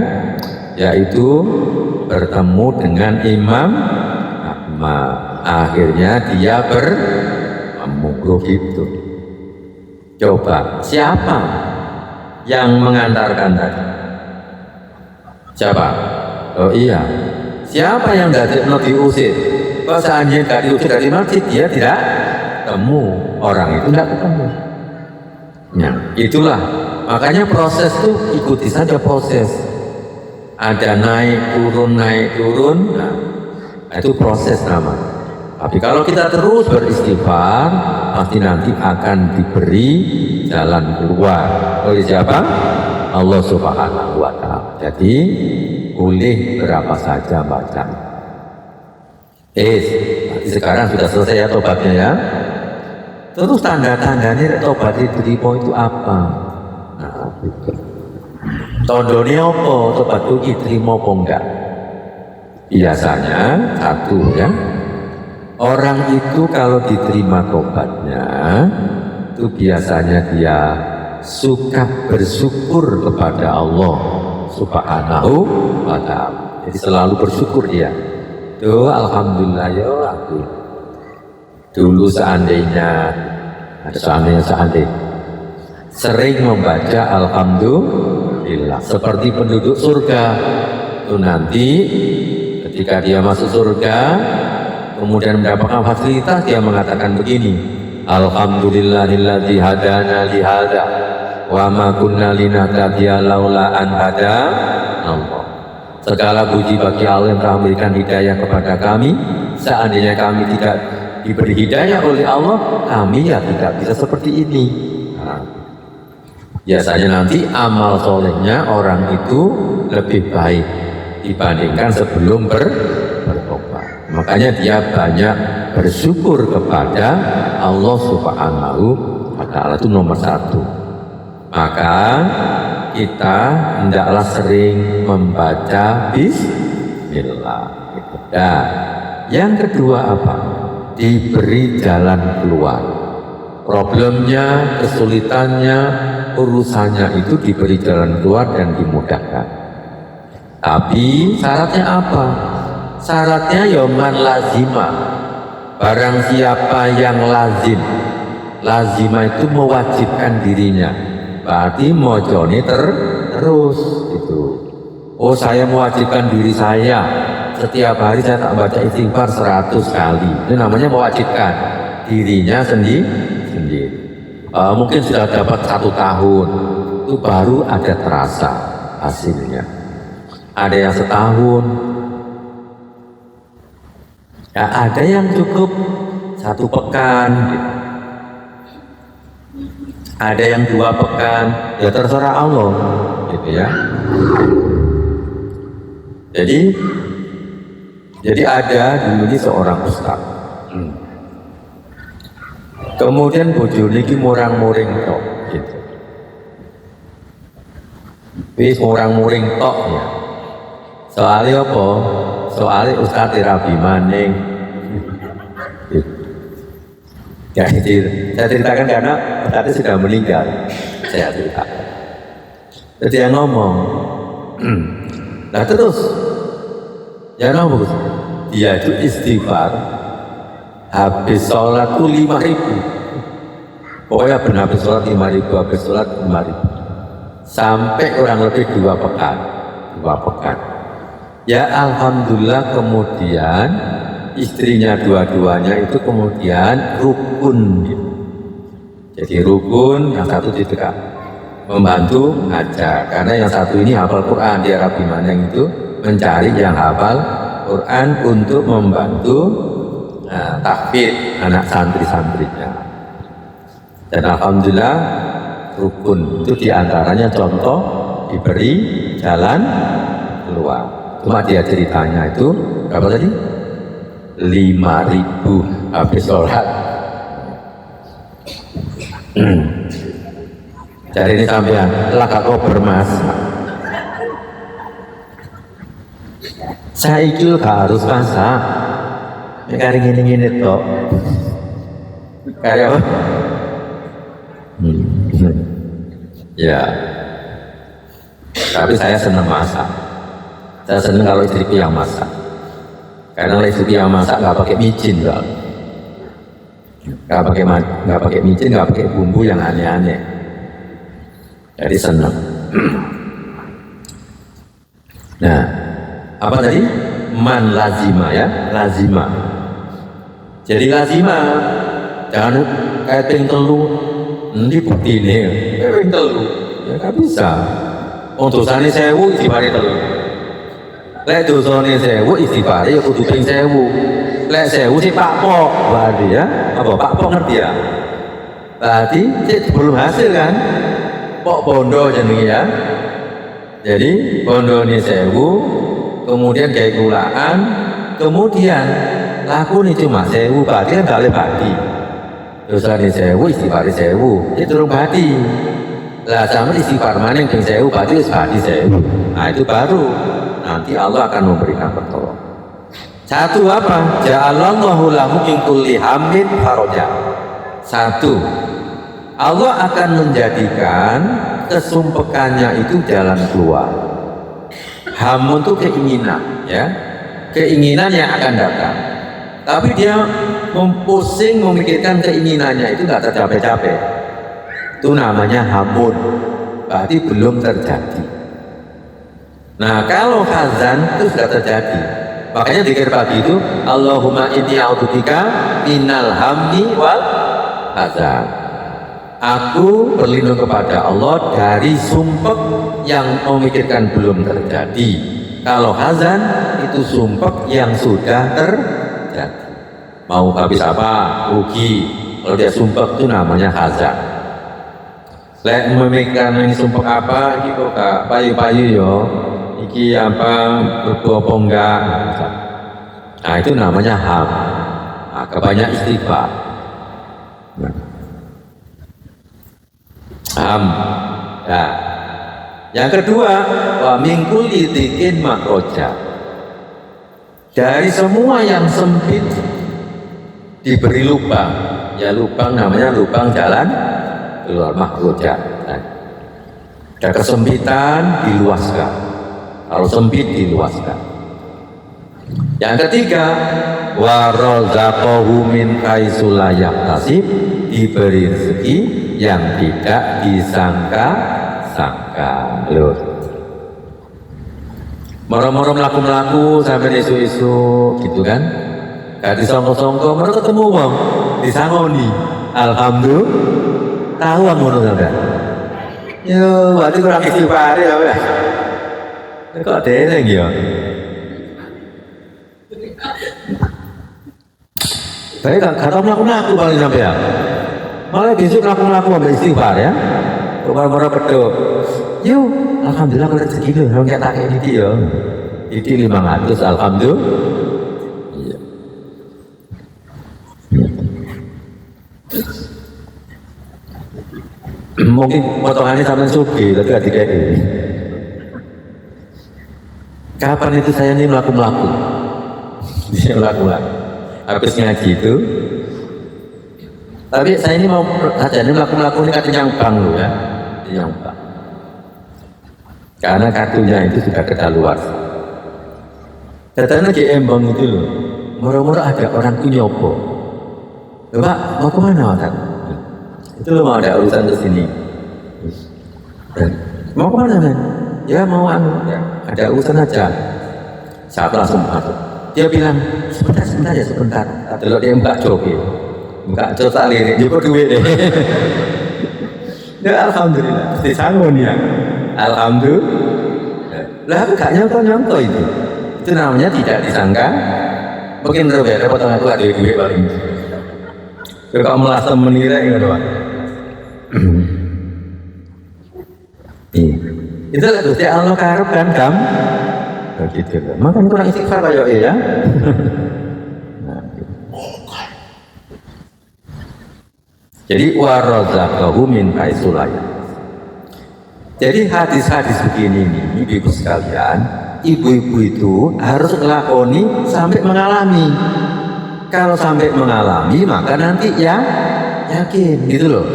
C: yaitu bertemu dengan Imam Ahmad. Akhirnya dia bertemu gitu. Coba siapa yang mengantarkan tadi? Siapa? Oh iya, siapa yang diusir? Kalau seandainya tidak diusir dari masjid, dia tidak ketemu, orang itu tidak ketemu. Nah, itulah makanya proses itu ikuti saja proses. Ada naik turun, nah itu proses namanya. Tapi kalau kita terus beristighfar, pasti nanti akan diberi jalan keluar oleh siapa? Allah Subhanahu wa Ta'ala. Jadi boleh berapa saja baca. Sekarang sudah selesai ya tobatnya ya. Terus tanda-tandanya tobat diterima itu apa? Nah, tandanya apa? Tobat itu diterima apa enggak? Biasanya satu ya. Orang itu kalau diterima tobatnya, itu biasanya dia suka bersyukur kepada Allah Subhanahu wa Ta'ala. Jadi selalu bersyukur dia. Tuh, alhamdulillah ya aku. Dulu seandainya sering membaca alhamdulillah seperti penduduk surga. Itu nanti ketika dia masuk surga, kemudian mendapatkan fasilitas, dia mengatakan begini, alhamdulillahilladzi hadana li hadza wa ma kunna linahtadiya laula an hadana Allah. Segala puji bagi Allah yang telah memberikan hidayah kepada kami. Seandainya kami tidak diberi hidayah oleh Allah, kami ya tidak bisa seperti ini. Nah, biasanya nanti amal solehnya orang itu lebih baik dibandingkan sebelum bertobat. Makanya dia banyak bersyukur kepada Allah Subhanahu wa Ta'ala, itu nomor satu. Maka kita hendaklah sering membaca bismillah. Nah, yang kedua apa? Diberi jalan keluar. Problemnya, kesulitannya, urusannya itu diberi jalan keluar dan dimudahkan. Tapi syaratnya apa? Syaratnya yoman lazima. Barang siapa yang lazim. Lazima itu mewajibkan dirinya. Berarti mojone terus itu. Oh, saya mewajibkan diri saya. Setiap hari saya tak baca istighfar 100 kali. Itu namanya mewajibkan dirinya sendiri. Mungkin sudah dapat 1 tahun. Itu baru ada terasa hasilnya. Ada yang setahun. Ya, ada yang cukup 1 pekan. Ada yang 2 pekan. Ya terserah Allah, gitu ya. Jadi ada dulu ini seorang ustaz. Kemudian bojone iki murang-muring tok, gitu. Wis murang-muring tok ya. Soalnya apa? Soalnya ustaz rabi maning. Ya, saya ceritakan karena ustaznya sudah meninggal. Saya cerita. Jadi dia ngomong, nah terus, ya ngomong, dia itu istighfar, habis sholat tuh 5.000. Pokoknya benar habis sholat 5.000, habis sholat 5.000. Sampai kurang lebih 2 pekan. Ya alhamdulillah kemudian istrinya dua-duanya itu kemudian rukun. Jadi rukun, yang satu tidak membantu ngajar. Karena yang satu ini hafal Quran, dia Rabi Maneng itu mencari yang hafal Quran untuk membantu tahfidz anak santri-santrinya. Dan alhamdulillah rukun itu diantaranya contoh diberi jalan keluar. Cuma dia ceritanya itu berapa tadi? 5.000 habis sholat. Jadi ini sampean laka kober mas. Saya ikil gak harus masak. Kari gini toh. Kari apa? Ya. Tapi saya senang masak. Saya senang kalau istriku yang masak. Karena istriku yang masak nggak pakai micin, nggak pakai micin, nggak pakai bumbu yang aneh-aneh. Jadi senang. Nah, apa tadi? Man lazima ya, lazima. Jadi lazima, jangan kayak ting telu, nanti bukti nih, kayak telu, ya nggak bisa. Untuk sana sewu istighfar telu. Lek dosane sewu istighfar ya kudu ping 1000. Lek 1000 sih Pak Pok, berarti ya. Apa Pak Pok ngerti ya? Berarti belum hasil kan? Pok bondo jenenge ya. Jadi bondone 1000, kemudian kayak gulaan, kemudian laku nih cuma 1000, berarti kan gak boleh bagi. Dosane 1000 istighfar 1000, itu durung bagi. Lah sama istighfar maning ping 1000 berarti wis bagi 1000. Nah itu baru nanti Allah akan memberikan pertolongan. Satu apa? Ja'alallahu lahu min kulli hammin faraja. Satu, Allah akan menjadikan kesumpekannya itu jalan keluar. Hamun itu keinginan, ya, keinginan yang akan datang. Tapi dia pusing memikirkan keinginannya itu nggak tercapai-capai. Itu namanya hamun. Berarti belum terjadi. Nah kalau hazan itu sudah terjadi. Makanya zikir pagi itu Allahumma inni a'udzubika minal hammi wal hazan. Aku berlindung kepada Allah dari sumpek yang memikirkan belum terjadi. Kalau hazan itu sumpek yang sudah terjadi. Mau habis apa? Rugi. Kalau dia sumpek itu namanya hazan. Lek memikirkan ini sumpek apa? Ini kok gak payu-payu yo. Iki apa berbuah apa enggak? Nah itu namanya ham. Nah, kebanyak istighfar. Ham. Nah, yang kedua, wa min kulli dzikin makroja. Dari semua yang sempit diberi lubang. Ya lubang namanya lubang jalan keluar makroja. Nah, ada kesempitan diluaskan. Kalau sempit diluaskan. Yang ketiga, wa razaqahu min haitsu la yahtasib, diberi rezeki yang tidak disangka-sangka. Loh. Moro-moro melaku-melaku sampai isu-isu gitu kan. Gak disongko-songko, moro ketemu wong disangoni. Alhamdulillah, tahu ngono sampean. Yo, berarti kurang istighfar ya, Pak. Kok dereng ya? Saya gak tahu melaku-melaku paling sampai ya. Malah besok melaku-melaku sampai istighfar ya. Kemarin-kemarin pedok. Yuk, alhamdulillah kalau rezeki itu, kalau nggak tak kayak ini ya. Ini 500, alhamdulillah. Iya. Mungkin potongannya sampai sugi, tapi gak kayak ini. Kapan itu saya ini melaku-melaku? Dia melaku-melaku. Habis ngaji itu, tapi saya ini mau saja ini melaku-melaku ini katanya bank loh ya, yang bank. Karena kartunya itu sudah kedaluarsa. Datanya di Embong itu loh, murah-murah ada orang tuh nyopo. Pak, mau kemana Pak? Itu loh mau ada urusan ke sini. Mau kemana men? Ya mau ya, ada urusan aja. Saya langsung masuk. Dia bilang, sebentar ya sebentar. Kalau dia mbak joki, mbak jok tak lirik, dia kok duit deh. Ya alhamdulillah, disanggung ya. Alhamdulillah. Lah aku gak nyontoh itu. Itu namanya tidak disangka. Mungkin berbeda, potong aku ada duit paling. Kalau kamu merasa menilai gitu doang. Itu lah Gusti Allah karep kan kam. Begitu loh. Makan kurang istighfar kayak ya. Nah, gitu. Jadi warazaqahu min haitsu la yahtasib. Jadi hadis-hadis begini nih, ibu sekalian, ibu-ibu itu harus ngelakoni sampai mengalami. Kalau sampai mengalami, maka nanti ya yakin, gitu loh.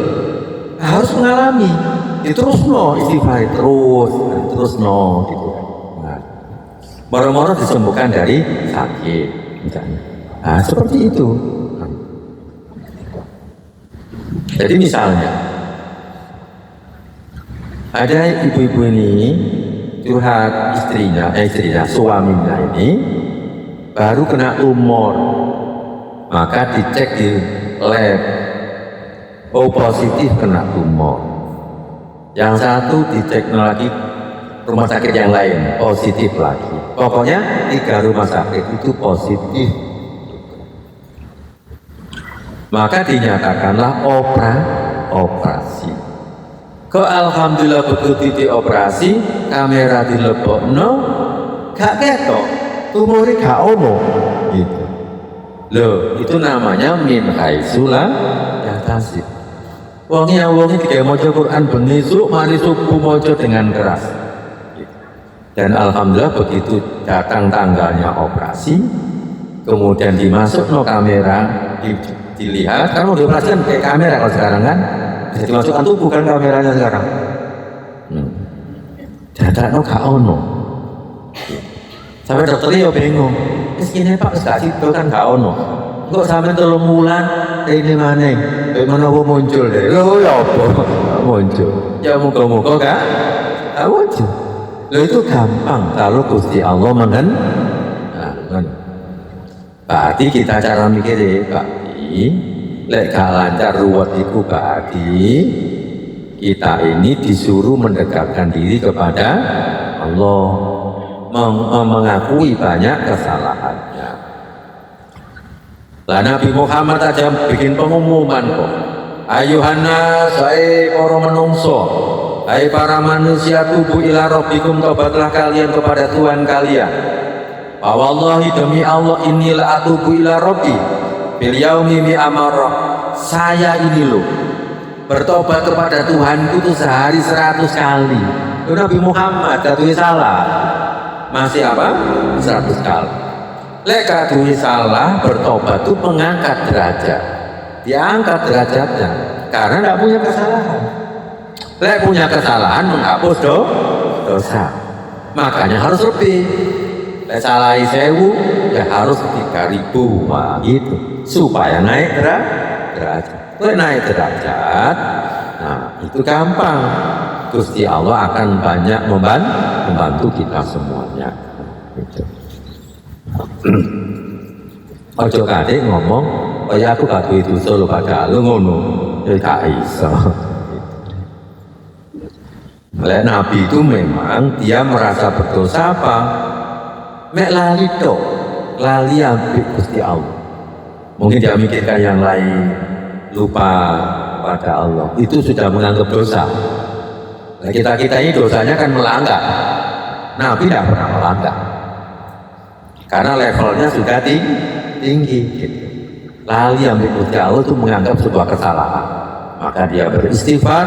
C: Harus mengalami. Terus no istighfar terus no gitu. Moro-moro disembuhkan dari sakit misalnya. Nah, seperti itu. Jadi misalnya ada ibu-ibu ini curhat istrinya, suaminya ini baru kena tumor, maka dicek di lab, oh positif kena tumor. Yang satu dicek lagi rumah sakit yang lain positif lagi. Pokoknya 3 rumah sakit itu positif. Maka dinyatakanlah operasi. Kok alhamdulillah begitu dioperasi, kamera dilebokno, gak ketok, tumore gak ono, gitu. Loh, itu namanya min haitsu la yahtasib. Wongnya tidak maca Quran benisuk, mari subuh maca dengan keras. Dan alhamdulillah begitu datang tanggalnya operasi, kemudian dimasuk no kamera, dilihat, kan mau dioperasi kan kayak kamera kalau sekarang kan, bisa dimasukkan tuh bukan kameranya sekarang. Data no gak ono. Sampai dokternya ya bingung, ini Pak gak situ kan gak ono. Kok sampai 3 bulan ini mana? Bagaimana muncul deh? Lo ya apa? Muncul. Ya muka-muka gak muncul. Loh itu gampang kalau Gusti Allah berarti kita cara mikir berarti lek gak lancar ruwet iku berarti kita ini disuruh mendekatkan diri kepada Allah, mengakui banyak kesalahannya. Lah Nabi Muhammad aja bikin pengumuman kok. Ayuhana saya para menungso, hai para manusia, tubuh ila rabbikum, tobatlah kalian kepada Tuhan kalian. Wallahi demi Allah, inilah atubu ila rabbi bil yaumi mi amarah. Saya ini loh bertobat kepada Tuhanku itu sehari 100 kali. Itu Nabi Muhammad katui salah. Masih apa? 100 kali. Lek katui salah, bertobat itu mengangkat derajat. Diangkat derajatnya karena tidak punya kesalahan. Lek punya kesalahan menghapus dosa. Makanya harus lebih. Lek salahi 1000, harus 3.000. Wah, gitu. Supaya naik derajat. Kalau naik derajat, nah itu gampang. Gusti Allah akan banyak membantu kita semuanya. Gitu. Ojo kadek ngomong, kaya aku gak duwe dosa lho padahal lu ngono. Ya gak iso. Oleh Nabi itu memang dia merasa berdosa apa? Mek lali tok, lali ambek Gusti Allah. Mungkin dia mikirkan yang lain, lupa pada Allah. Itu sudah menganggap dosa. Nah, kita ini dosanya kan melanggar. Nabi tidak pernah melanggar. Karena levelnya sudah tinggi. Gitu. Lali ambek Gusti Allah itu menganggap sebuah kesalahan. Maka dia beristighfar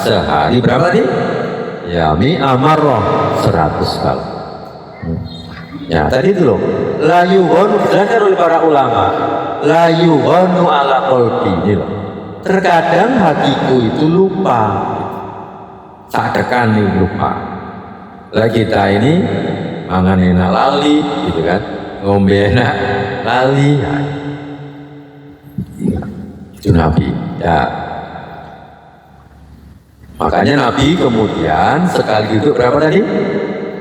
C: sehari berapa nih? Ya mi'amarroh 100 kali. Ya tadi itu loh. La yughanu, belajar oleh para ulama. La yughanu ala qalbi. Ini loh. Terkadang hatiku itu lupa. Sadekan nih lupa. Lah kita ini mangan enak lali, gitu kan? Ngombe enak lali. Ya. Itu Nabi. Ya. Makanya Nabi kemudian sekali itu berapa tadi?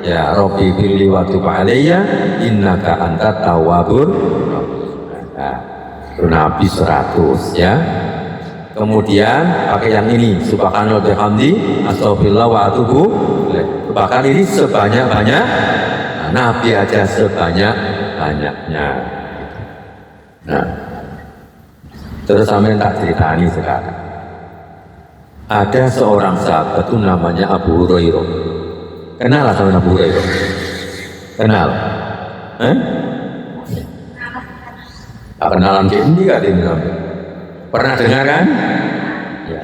C: Ya Rabbi firli wa tub alayya innaka antat tawwabur. Nah, itu Nabi 100 ya. Kemudian pakai yang ini subhanallah bihamdi astaghfirullah wa atubu ilaih. Bahkan ini sebanyak-banyak. Nah, Nabi aja sebanyak-banyaknya. Nah, terus sampai tak ceritani sekarang. Ada seorang sahabat itu namanya Abu Hurairah. Kenal lah sama Abu Hurairah? Kenal? Kenalan ke ini gak dengar? Pernah dengar kan?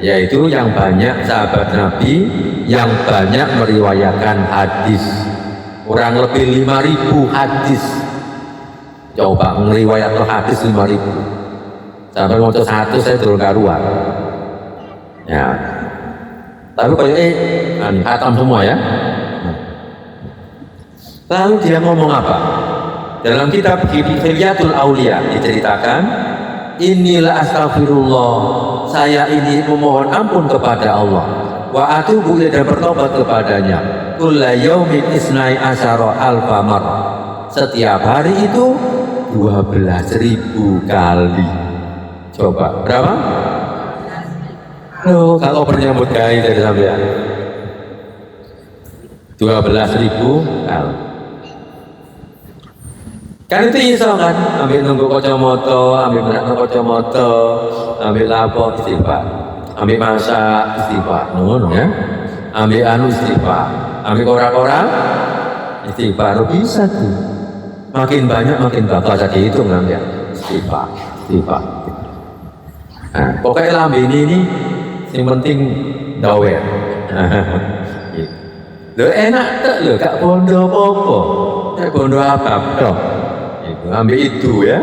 C: Yaitu yang banyak sahabat Nabi yang banyak meriwayatkan hadis. Kurang lebih 5.000 hadis. Coba meriwayatkan hadis 5.000. Sampai mau satu saya turun karuan. Ya. Tapi kalau khatam semua ya. Lalu dia ngomong apa? Dalam kitab Hilyatul Aulia diceritakan, inilah astaghfirullah, saya ini memohon ampun kepada Allah. Wa atubu ilaihi, dan bertobat kepadanya. Kulla yaumin isnai asyara alfa marrah. Setiap hari itu 12.000 kali. Coba berapa? Loh, kalau penyambut gawe dari sampean 12.000 kali. Kan itu iso kan, ambil nunggu kacamata, ambil menakno kacamata, ambil lapo istighfar, ambil masak istighfar, ngono ya. Ambil anu istighfar, ambil korak-korak istighfar, bisa tuh. Makin banyak makin bagus, jadi hitung kan ya. Istighfar. Nah, pokoknya lambe ini yang penting dawer. Lho enak tak lho, gak bondo apa-apa. Gak bondo apa toh. Itu ambil itu ya.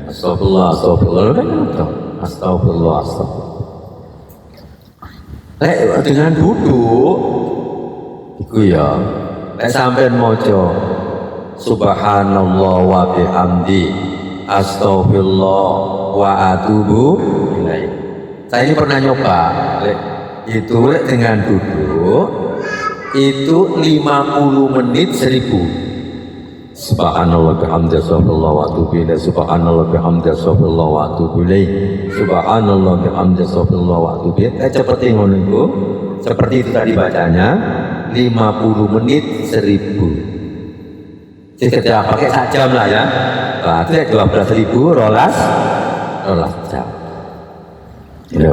C: Astagfirullah kan itu. Astagfirullah. Dengan duduk iku ya. Lek sampean maca subhanallah wa bihamdi astagfirullah wa atubu ilaih. Saya ini pernah nyoba, itu dengan duduk itu 50 menit 1000. Subhanallah bihamdi astagfirullah wa atubu ilaih. Subhanallah bihamdi astagfirullah wa atubu ilaih. Subhanallah bihamdi astagfirullah wa atubu ilaih. Seperti ngono itu, seperti itu tadi bacanya 50 menit 1000. Jadi kita pakai 1 jam lah ya. Berarti 12.000 rolas jam. Ya.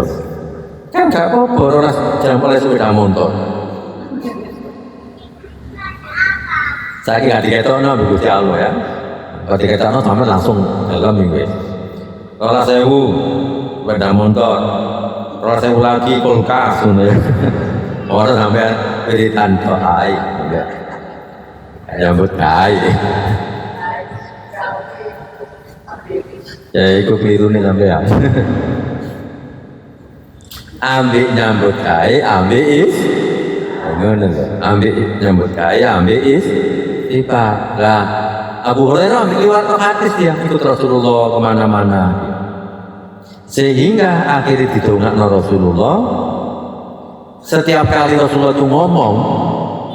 C: Kan gak apa-apa rolas jam oleh sepeda motor. Saya nggak diketokno Gusti Allah ya. Kalau diketokno sampai langsung dalam minggu. Rolas 1000 sepeda motor. Rolas 1000 lagi kulkas ngono ya. Orang sampai wiritan doa enggak. Nyambut gawe. Ya iku keliru nih sampean. Ambil nyambut gawe, ambil ngono lho. Ambil nyambut gawe, ambil istighfar. Lah Abu Hurairah lewat hadis dia ikut Rasulullah kemana-mana. Sehingga akhirnya didongakno Rasulullah. Setiap kali Rasulullah itu ngomong,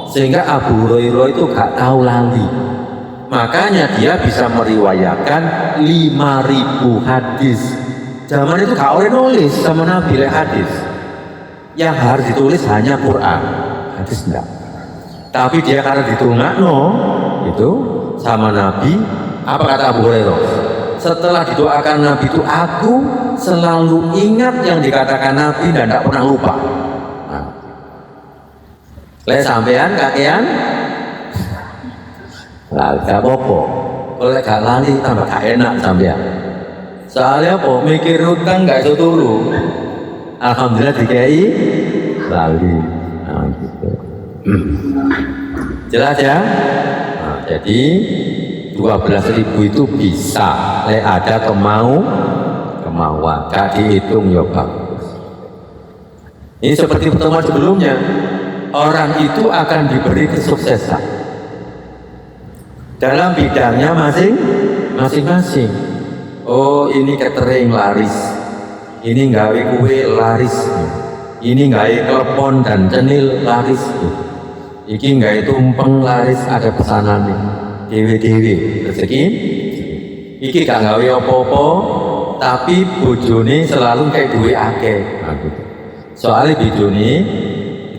C: sehingga Abu Hurairah itu gak tahu lali. Makanya dia bisa meriwayatkan 5.000 hadis. Zaman itu gak oleh nulis sama Nabi hadis. Yang harus ditulis hanya Quran, hadis enggak. Tapi dia karena ditungakno itu sama Nabi, apa kata Abu Hurairah? Setelah didoakan Nabi itu, aku selalu ingat yang dikatakan Nabi dan tidak pernah lupa. Lek sampean kakean lah gak apa-apa. Kalau gak lali tambah gak enak sampean. Soalnya apa? Mikir utang gak iso turu. Alhamdulillah dikai lali. Nah, gitu. Jelas ya? Nah, jadi 12.000 itu bisa. Lek ada kemauan. Gak dihitung ya bagus. Ini seperti pertemuan sebelumnya. Orang itu akan diberi kesuksesan dalam bidangnya masing-masing. Oh, ini catering laris, ini nggawe kue laris, ini nggawe klepon dan cenil laris, iki nggawe tumpeng laris, ada pesanannya dewe-dewe rezeki. Iki gak nggawe apa-apa tapi bojone selalu kayak duwe akeh. Soalnya bojone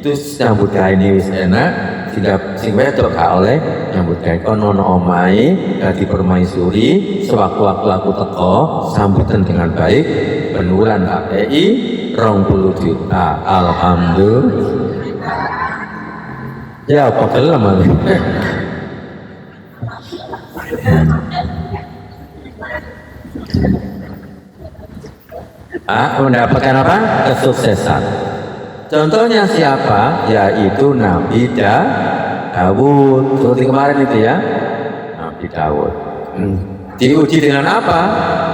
C: itu nyambut gawe ini wis enak, sing wedok gak oleh nyambut gawe kono ono omahe dadi permaisuri. Sewaktu-waktu aku teko sambutan dengan baik, benulan KPI 20 juta. Alhamdulillah. Ya apa gelem aku. Mendapatkan apa? Kesuksesan. Contohnya siapa? Yaitu Nabi Dawud. Seperti kemarin itu ya, Nabi Dawud. Diuji dengan apa?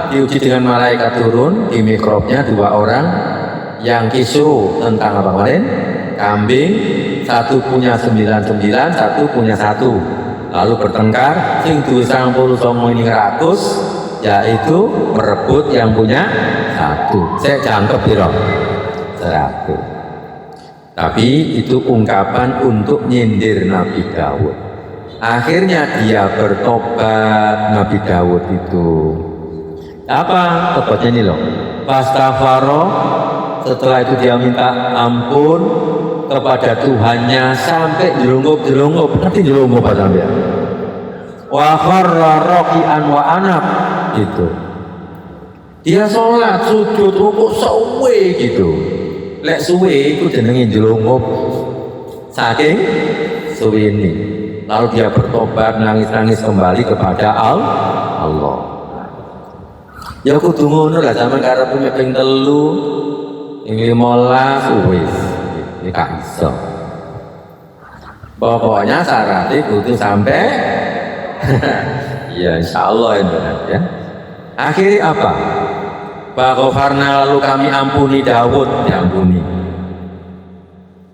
C: Diuji dengan malaikat turun di mikrobnya 2 orang yang kisru tentang apa kemarin? Kambing, satu punya 99, satu punya 1. Lalu bertengkar, sing duwe 99 ini 100, yaitu merebut yang punya 1. Saya jangkep piro? 100. Tapi itu ungkapan untuk nyindir Nabi Dawud. Akhirnya dia bertobat, Nabi Dawud itu. Apa? Tobatnya ini loh. Fastaghfaro, setelah itu dia minta ampun kepada Tuhannya sampai jelungkup. Nanti jelungkup apa sampai? Wa kharra raki'an wa anab gitu. Dia sholat, sujud, rukuk suwe gitu. Lek suwe itu jenenge jelungkup saking suwe ini. Lalu dia bertobat, nangis-nangis kembali kepada Allah. Ya kudu ngono lah, sampeyan karep punya ping 3 ing 15 wis iki gak iso. Pokoknya syaratnya kudu sampai ya insyaallah itu ya. Akhirnya apa? Faghfarna, lalu kami ampuni Dawud, diampuni.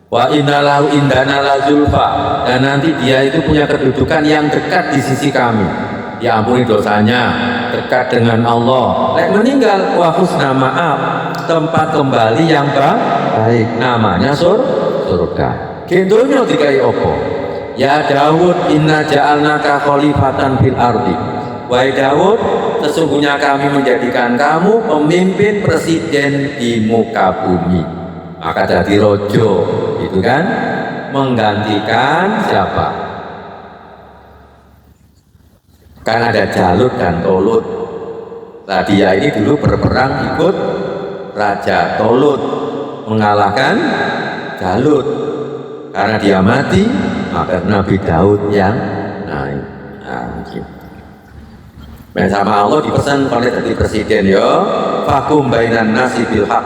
C: Wa innalahu indana lazulfa, dan nanti dia itu punya kedudukan yang dekat di sisi kami. Diampuni dosanya, dekat dengan Allah. Lek meninggal, wa husna ma'ab, tempat kembali yang baik, namanya surga. Gendonya dikai opo? Ya Dawud, inna ja'alnaka khalifatan fil ardi. Wahai Dawud, sesungguhnya kami menjadikan kamu pemimpin presiden di muka bumi. Maka jadi rojo, itu kan, menggantikan siapa? Kan ada Jalut dan Tolut. Nah, dia ini dulu berperang ikut Raja Tolut, mengalahkan Jalut. Karena dia mati, maka Nabi Daud yang naik. Nah, gitu. Dan sama Allah dipesan oleh jadi presiden ya, fakum bainan nasi bil haq,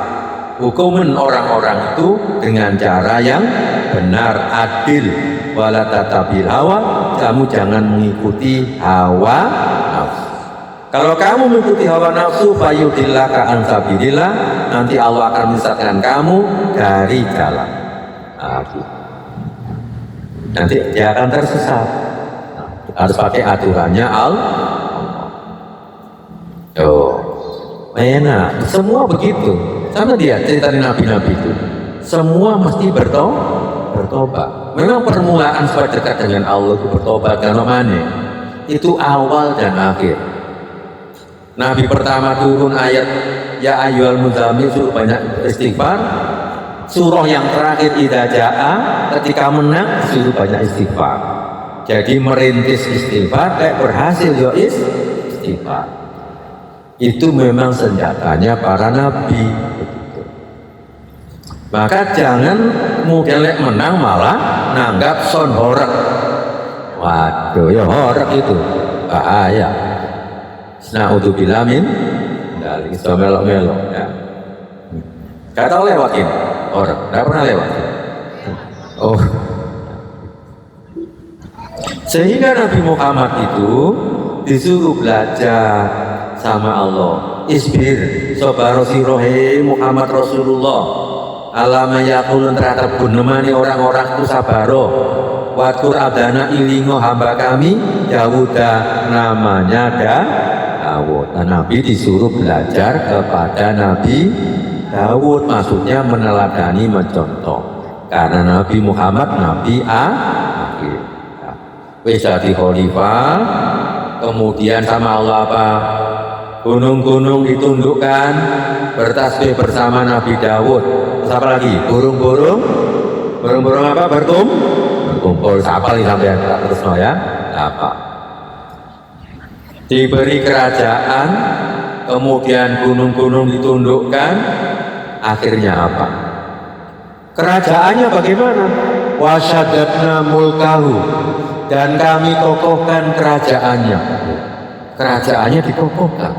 C: hukumin orang-orang itu dengan cara yang benar, adil. Wala tatabil hawa, kamu jangan mengikuti hawa nafsu. Kalau kamu mengikuti hawa nafsu, fayudillaka an sabilillah, nanti Allah akan menyesatkan kamu dari jalan. Nanti dia akan tersesat. harus pakai aturannya Allah. Enak, semua begitu. Sama dia cerita nabi-nabi itu, semua mesti bertobat. Memang permulaan supaya dekat dengan Allah itu bertobat karena mana? Itu awal dan akhir. Nabi pertama turun ayat ya ayyuhal muzammil suruh banyak istighfar. Surah yang terakhir idza jaa ketika menang suruh banyak istighfar. Jadi merintis istighfar kayak berhasil yo istighfar. Itu memang senjatanya para nabi. Maka jangan kemudian menang malah nanggap son horek. Waduh, ya horek itu bahaya. Na'udzubillah min dari iso melok-melok ya. Gak tahu lewatin horek, gak pernah lewat. Oh. Sehingga Nabi Muhammad itu disuruh belajar sama Allah. Isbir sabaro sirohe Muhammad Rasulullah alama yakulun terhadap gunemani orang-orang itu sabaro wakur adana ilingo hamba kami Dawuda namanya Dawud. Nabi disuruh belajar kepada Nabi Dawud, maksudnya meneladani, mencontoh, karena Nabi Muhammad Nabi akhir wis jadi khalifah. Kemudian sama Allah apa? Gunung-gunung ditundukkan, bertasbih bersama Nabi Dawud. Terus apa lagi? Burung-burung apa? Berkumpul. Siapa nih sampai terus no ya? Apa? Diberi kerajaan, kemudian gunung-gunung ditundukkan, akhirnya apa? Kerajaannya bagaimana? Wasyadatna mulkahu, dan kami kokohkan kerajaannya. Kerajaannya dikokohkan.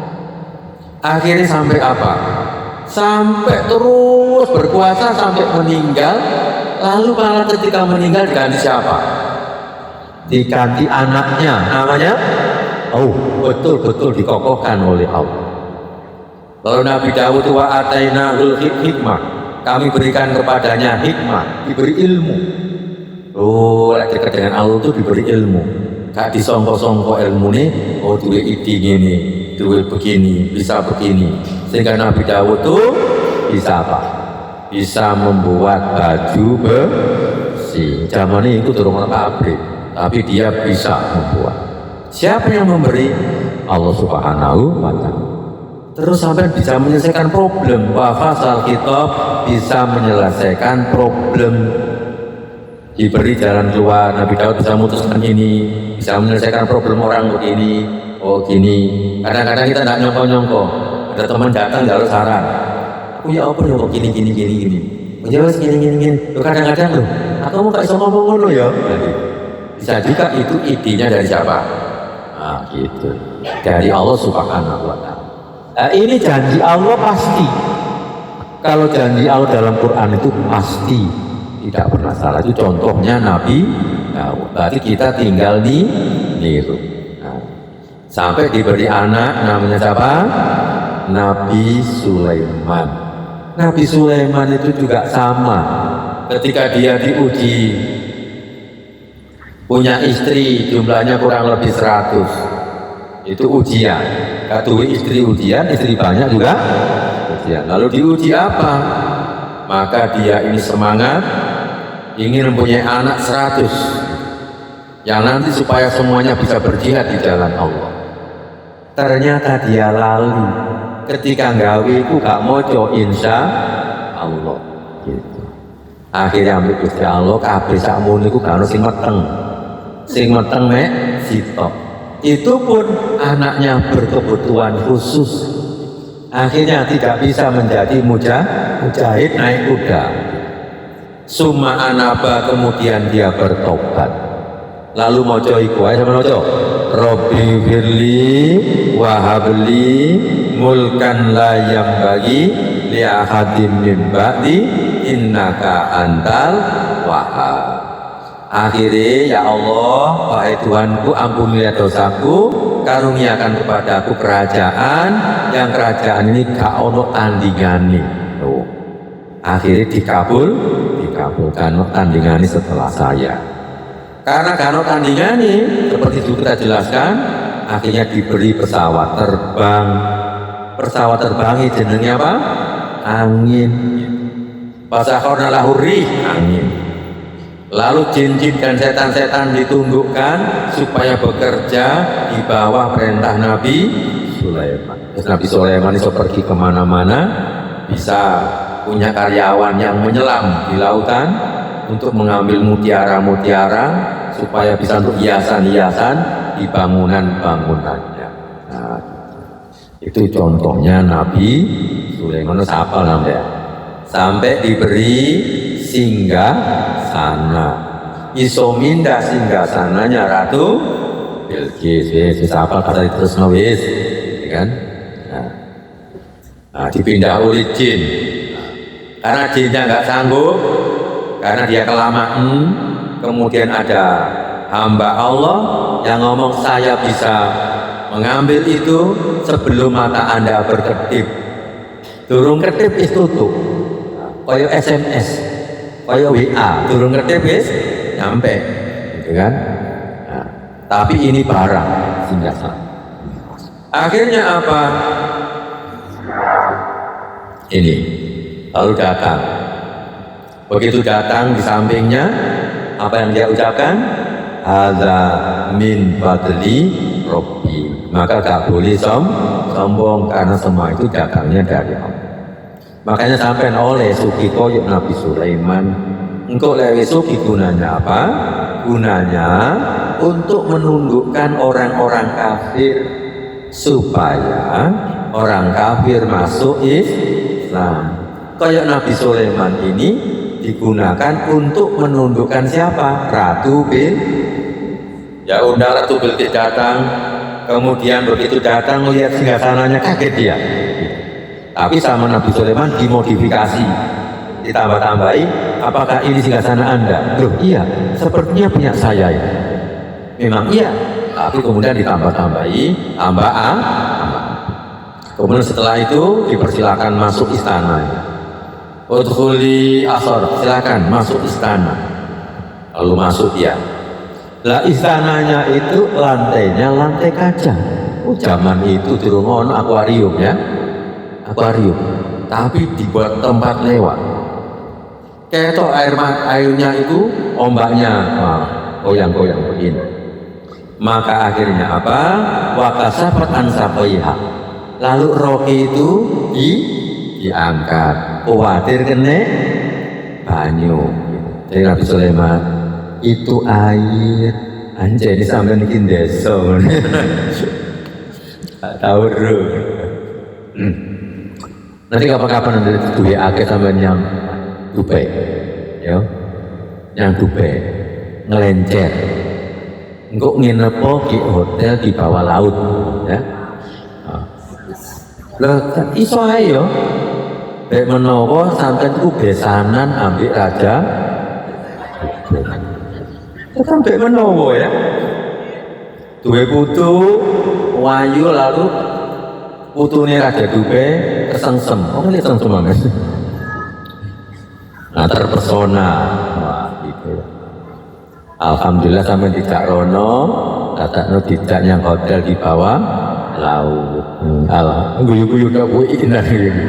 C: Akhirnya sampai apa? Sampai terus berkuasa sampai meninggal. Lalu malah ketika meninggal diganti siapa? Diganti anaknya, namanya betul-betul dikokohkan oleh Allah. Lalu Nabi Dawud wa atainahul hikmah, kami berikan kepadanya hikmah, diberi ilmu. Dekat dengan Allah itu diberi ilmu. Gak disongko-songko ilmu nih, duwe ide gini, duwe begini, bisa begini. Sehingga Nabi Dawud tuh bisa apa? Bisa membuat baju besi. Zaman itu turun pabrik, tapi dia bisa membuat. Siapa yang memberi? Allah Subhanahu wa Ta'ala. Terus sampai bisa menyelesaikan problem. Wafasal kitab bisa menyelesaikan problem. Diberi jalan keluar, Nabi Daud bisa memutuskan ini, bisa menyelesaikan problem orang begini, gini. Kadang-kadang kita tidak nyongko-nyongko. Ada teman datang jalur saran. Ya apa ya kok gini. Ya wes gini. Kadang-kadang loh, atau mau gak bisa ngomong ngono ya. Bisa juga itu idenya dari siapa? Nah, gitu. Dari Allah Subhanahu wa Ta'ala. Nah, ini janji Allah pasti. Kalau janji Allah dalam Quran itu pasti tidak pernah salah. Itu contohnya Nabi Dawud. Berarti kita tinggal niru. Nah, sampai diberi anak namanya siapa? Nabi Sulaiman. Nabi Sulaiman itu juga sama. Ketika dia diuji, punya istri jumlahnya kurang lebih 100. Itu ujian. Katu istri ujian, istri banyak juga ujian. Lalu diuji apa? Maka dia ini semangat ingin mempunyai anak 100 yang nanti supaya semuanya bisa berjihad di jalan Allah. Ternyata dia lalu ketika nggawe iku gak moco insya Allah gitu. Akhirnya ambil Gusti Allah kabeh sakmono iku gak ono sing meteng mek sitok. Itu pun anaknya berkebutuhan khusus. Akhirnya tidak bisa menjadi mujahid naik kuda. Summa anaba, kemudian dia bertobat. Lalu moco iku ae sama moco. Robbi firli wahabli mulkan la yambagi li ahadin min ba'di innaka antal wahhab. Akhirnya ya Allah, wahai Tuhanku, ampunilah dosaku, karuniakan kepadaku kerajaan yang kerajaan ini gak ono tandingane. Akhirnya dikabulkan tandingane setelah saya. Karena kalau tandingan nih, seperti itu kita jelaskan, akhirnya diberi pesawat terbang. Pesawat terbang ini jenengnya apa? Angin. Fasakharna lahu rih, angin. Lalu jin-jin dan setan-setan ditundukkan supaya bekerja di bawah perintah Nabi Sulaiman. Nabi Sulaiman itu pergi kemana-mana, bisa punya karyawan yang menyelam di lautan untuk mengambil mutiara-mutiara supaya bisa untuk hiasan-hiasan di bangunan-bangunannya. Nah, itu contohnya Nabi Sulaiman. Siapa namanya? Sampai diberi singgah sana, iso mindah singgah sananya Ratu Bilqis. Wis apa kata terus wis, kan? Nah, dipindah oleh jin. Karena jinnya nggak sanggup, karena dia kelamaan. Kemudian ada hamba Allah yang ngomong, saya bisa mengambil itu sebelum mata Anda berkedip. Durung kedip itu tutup. Kaya SMS, kaya WA, durung kedip wis nyampe, gitu kan? Nah, tapi ini barang singgah sana. Akhirnya apa? Ini lalu datang. Begitu datang di sampingnya, apa yang dia ucapkan? Hadza min fadli Rabbi. Maka tak boleh sombong karena semua itu datangnya dari Allah. Makanya sampai oleh suki koyok Nabi Sulaiman. Engkau lewe suki gunanya apa? Gunanya untuk menundukkan orang-orang kafir supaya orang kafir masuk Islam. Kayak Nabi Sulaiman ini digunakan untuk menundukkan siapa? Ratu Bilqis. Ya undang Ratu Bilqis datang, kemudian begitu datang melihat singgasananya kaget dia. Tapi sama Nabi Sulaiman dimodifikasi, ditambah-tambahi, apakah ini singgasana Anda? Loh iya, sepertinya punya saya ya. Memang iya, tapi kemudian ditambah-tambahi, tambah A. Kemudian setelah itu dipersilakan masuk istana. Udkhuli asor, silakan masuk istana. Lalu masuk dia. Lah istananya itu lantainya lantai kaca. Oh, zaman itu durung ono akuarium ya. Akuarium. Tapi dibuat tempat lewat. Ketok airnya itu ombaknya goyang-goyang begini. Maka akhirnya apa? Wakasafat ansaqaiha. Lalu roki itu diangkat. Khawatir kena banyu. Jadi Nabi Sulaiman itu air anjay sampai bikin desa. Tahu bro. Nanti kapan-kapan nanti duwe akeh sampean yang Dubai, ya, yang Dubai ngelencer. Engkau nginep di hotel di bawah laut, ya. Lah iso ae yo. Bek menawa sampean ku besanan ambek raja. Tekan bek menawa ya. Duwe putu wayu lalu putune raja Dubai kesengsem. Oh ini kesengsem banget. Nah terpesona. Wah gitu. Alhamdulillah sampai tidak rono, katakno tidak yang hotel di bawah laut. Guyu-guyu udah indah gitu.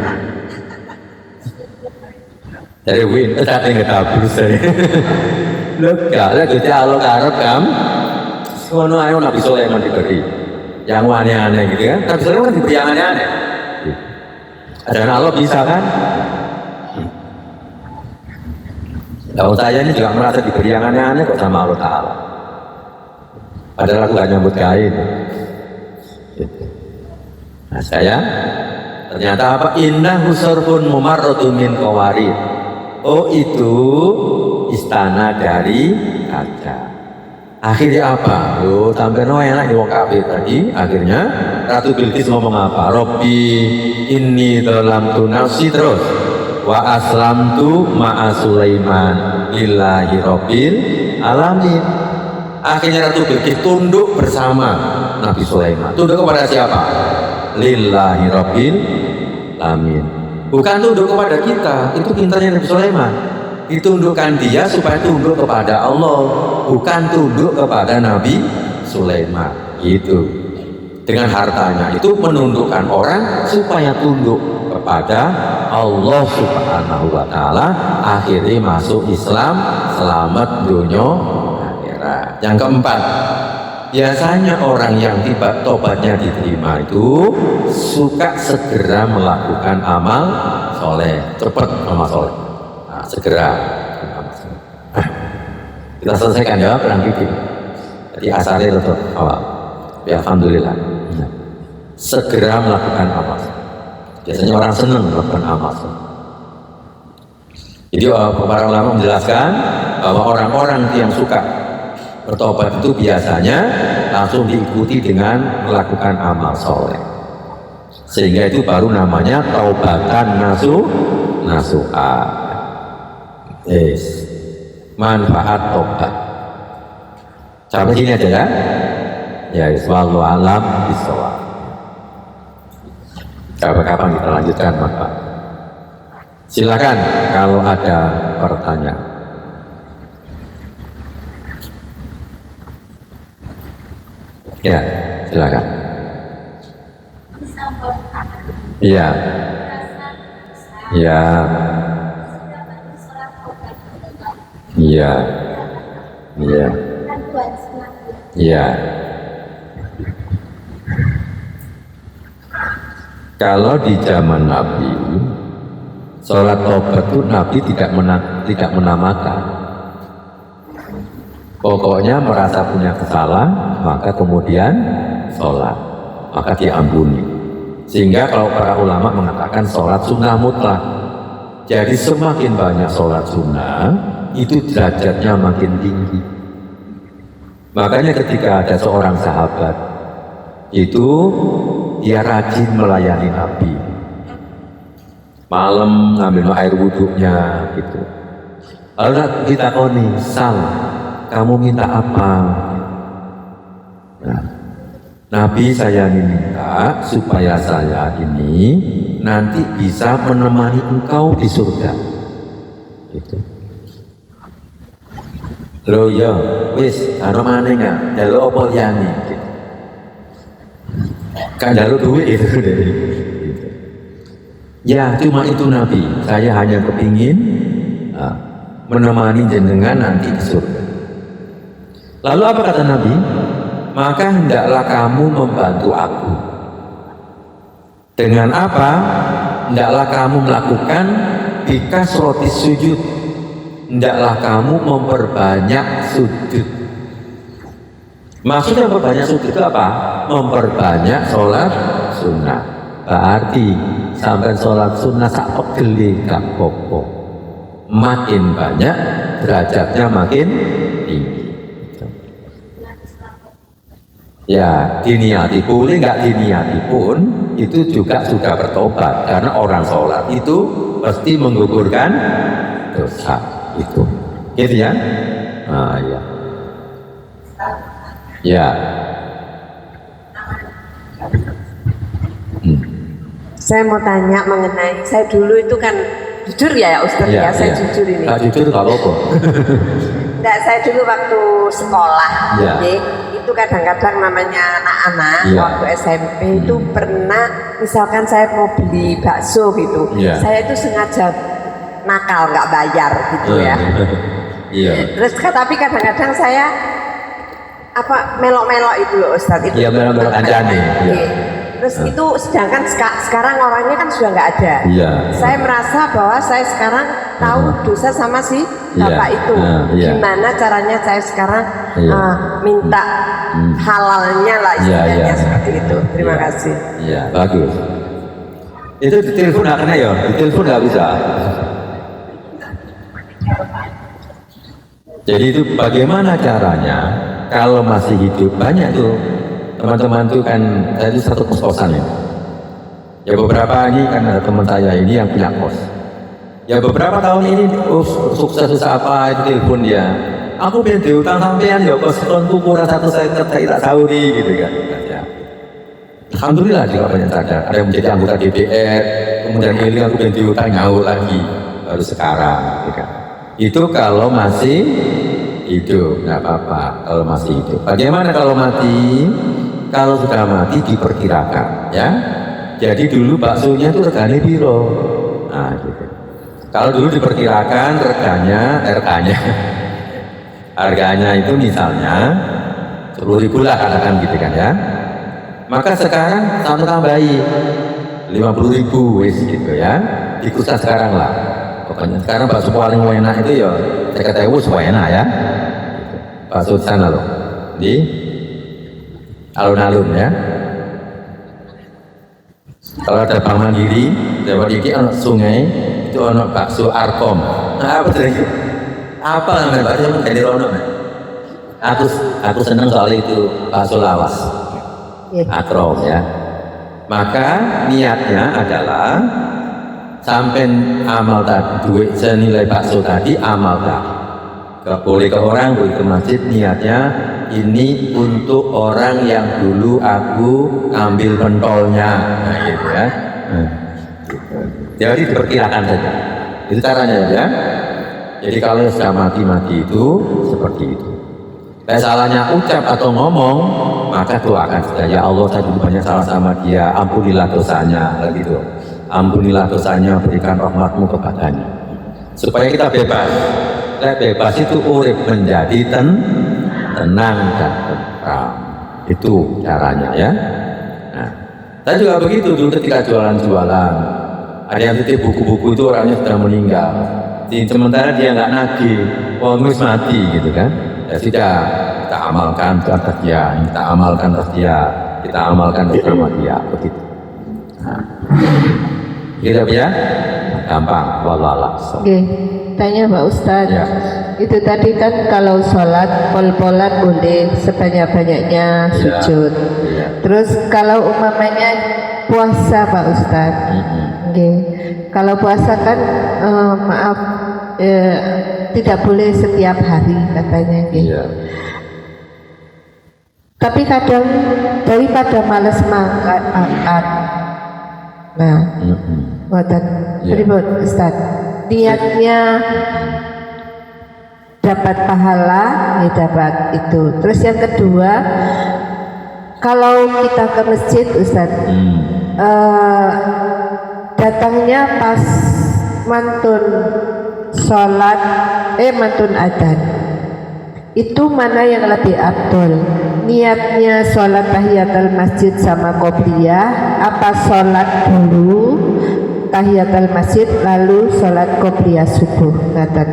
C: Dari win, tadi nggak tahu saya. Lega, jadi Allah karep kam. Sono ayo Nabi Sulaiman diberi yang aneh-aneh gitu kan. Nabi Sulaiman kan diberi yang aneh-aneh. Dan Allah bisa kan? Kalau saya ini juga merasa diberi yang aneh-aneh kok sama Allah Ta'ala. Padahal aku gak nyambut kain. Nah saya ternyata apa? Innahu sarfun mumarradun min qawarir. Oh itu istana dari kaca. Akhirnya apa? Loh sampai enak di wong kafir tadi. Akhirnya Ratu Bilqis ngomong apa? Robbi inni dhalamtu nafsi terus wa aslamtu ma'a Sulaiman lillahi rabbil alamin. Akhirnya Ratu Bilqis tunduk bersama Nabi Sulaiman. Tunduk kepada siapa? Lillahi rabbil alamin. Bukan tunduk kepada kita, itu pintarnya Nabi Sulaiman. Ditundukkan dia supaya tunduk kepada Allah, bukan tunduk kepada Nabi Sulaiman. Gitu. Dengan hartanya itu menundukkan orang supaya tunduk kepada Allah Subhanahu wa taala, akhirnya masuk Islam, selamat dunia akhirat. Yang keempat, biasanya orang yang tiba tobatnya diterima itu suka segera melakukan amal soleh, cepat amal soleh. Nah, segera. Nah, kita selesaikan ya perang gigi. Jadi asalnya tetap awal. Ya, alhamdulillah. Nah, segera melakukan amal. Biasanya orang senang melakukan amal. Jadi para ulama menjelaskan bahwa orang-orang yang suka bertobat itu biasanya langsung diikuti dengan melakukan amal soleh, sehingga itu baru namanya taubatan nasuha. Manfaat tobat. Sampai sini aja ya. Ya, wallahu alam bishawab. Kapan-kapan kita lanjutkan Bapak. Silakan kalau ada pertanyaan. Ya, silakan. Iya. Iya. Iya. Iya. Iya. Kalau di zaman Nabi, sholat tobat itu Nabi tidak menamakan. Pokoknya merasa punya kesalahan, maka kemudian sholat, maka diampuni. Sehingga kalau para ulama mengatakan sholat sunnah mutlak. Jadi semakin banyak sholat sunnah, itu derajatnya makin tinggi. Makanya ketika ada seorang sahabat, itu dia rajin melayani Nabi. Malam ngambil air wudhunya gitu. Lalu kita koni, Sal, kamu minta apa? Nah, Nabi saya minta supaya saya ini nanti bisa menemani engkau di surga. Gitu. Loh ya, wis, karo maneh nggak? Jaluk apa liyane? Gitu. Kan jaluk duit itu deh. Gitu. Ya, cuma itu Nabi. Saya hanya kepingin menemani jenengan nanti di surga. Lalu apa kata Nabi? Maka hendaklah kamu membantu aku. Dengan apa? Hendaklah kamu melakukan bikasrotis sujud. Hendaklah kamu memperbanyak sujud. Maksudnya memperbanyak sujud itu apa? Memperbanyak sholat sunnah. Berarti sampai sholat sunnah sak pegel gak popo. Makin banyak derajatnya makin tinggi. Ya, diniati boleh nggak diniati pun itu juga sudah bertobat, karena orang sholat itu pasti menggugurkan dosa itu, gitu ya. Nah, ya, ya.
D: Saya mau tanya mengenai, saya dulu itu kan jujur ya Ustaz ya, saya jujur ini.
C: Jujur nggak apa-apa.
D: Enggak, saya dulu waktu sekolah, jadi itu kadang-kadang namanya anak-anak waktu SMP itu pernah, misalkan saya mau beli bakso gitu, saya itu sengaja nakal nggak bayar gitu ya. Terus tapi kadang-kadang saya apa melok-melok itu loh Ustaz itu.
C: Iya, melok-melok anjani.
D: Terus itu sedangkan sekarang orangnya kan sudah nggak ada. Saya merasa bahwa saya sekarang tahu dosa sama si bapak itu. Gimana caranya saya sekarang minta halalnya lah istilahnya seperti itu. Terima kasih.
C: Iya, bagus. Itu di telepon nggak kena ya? Di telepon nggak bisa. Jadi itu bagaimana caranya kalau masih hidup? Banyak tuh teman-teman tuh kan, saya itu satu kos-kosan ya. Ya beberapa ini kan ada teman saya ini yang punya kos. Ya beberapa tahun ini sukses apa itu telepon dia. Aku pengen diutang sampean ya kos konku kurang 1 seter tak tahu nih gitu kan. Ya. Alhamdulillah juga banyak sadar. Ada yang menjadi anggota DPR, kemudian ini aku pengen diutang nyaur lagi baru sekarang. Gitu kan. Itu kalau masih hidup, nggak apa-apa kalau masih hidup. Bagaimana kalau mati? Kalau sudah mati diperkirakan, ya. Jadi dulu baksonya itu regane piro? Nah, gitu. Kalau dulu diperkirakan harganya itu misalnya 10.000 lah katakan gitu kan ya. Maka sekarang sama tambahi 50.000 wis gitu ya. Dikusah sekarang lah. Pokoknya sekarang bakso paling enak itu ya 50.000 semua enak ya. Bakso di sana loh. Di alun-alun ya. Kalau ada Bank Mandiri, lewat iki ono sungai, itu ono bakso Arkom. Nah, apa itu? Apa namanya bakso yang dari Rono? Aku senang soal itu bakso lawas. Akrom ya. Maka niatnya adalah sampai amal tadi duit senilai bakso tadi amal tadi. Boleh ke orang, boleh ke masjid, niatnya ini untuk orang yang dulu aku ambil pentolnya, nah gitu ya. Jadi diperkirakan saja. Itu caranya ya. Jadi kalau sudah mati itu seperti itu. Salahnya ucap atau ngomong, maka doakan saja, ya Allah saya dulu banyak salah sama dia, ampunilah dosanya, gitu. Ampunilah dosanya, berikan rahmatmu kepadanya. Supaya kita bebas. Bebas itu urip menjadi tenang dan tentram. Itu caranya ya. Nah, saya juga begitu dulu ketika jualan-jualan. Ada yang titip buku-buku itu orangnya sudah meninggal. Sementara dia nggak nagih, wis mati gitu kan. Ya sudah, kita amalkan atas dia, kita amalkan atas dia, kita amalkan bersama dia, begitu. Nah, gitu ya, gampang, wallahualam.
E: Oke, tanya Pak Ustadz.
C: Ya.
E: Itu tadi kan kalau sholat pol-polan boleh sebanyak-banyaknya sujud.
C: Ya.
E: Terus kalau umpamanya puasa Pak Ustadz, oke. Kalau puasa kan tidak boleh setiap hari katanya.
C: Iya.
E: Tapi kadang daripada males makan, nah, buatan ribut Ustaz. Niatnya dapat pahala, ya dapat itu. Terus yang kedua, kalau kita ke masjid Ustaz, datangnya pas mantun sholat, mantun adzan. Itu mana yang lebih afdol? Niatnya sholat tahiyatul masjid sama qobliyah, apa sholat dulu tahiyatul masjid lalu sholat qobliyah subuh? Kata.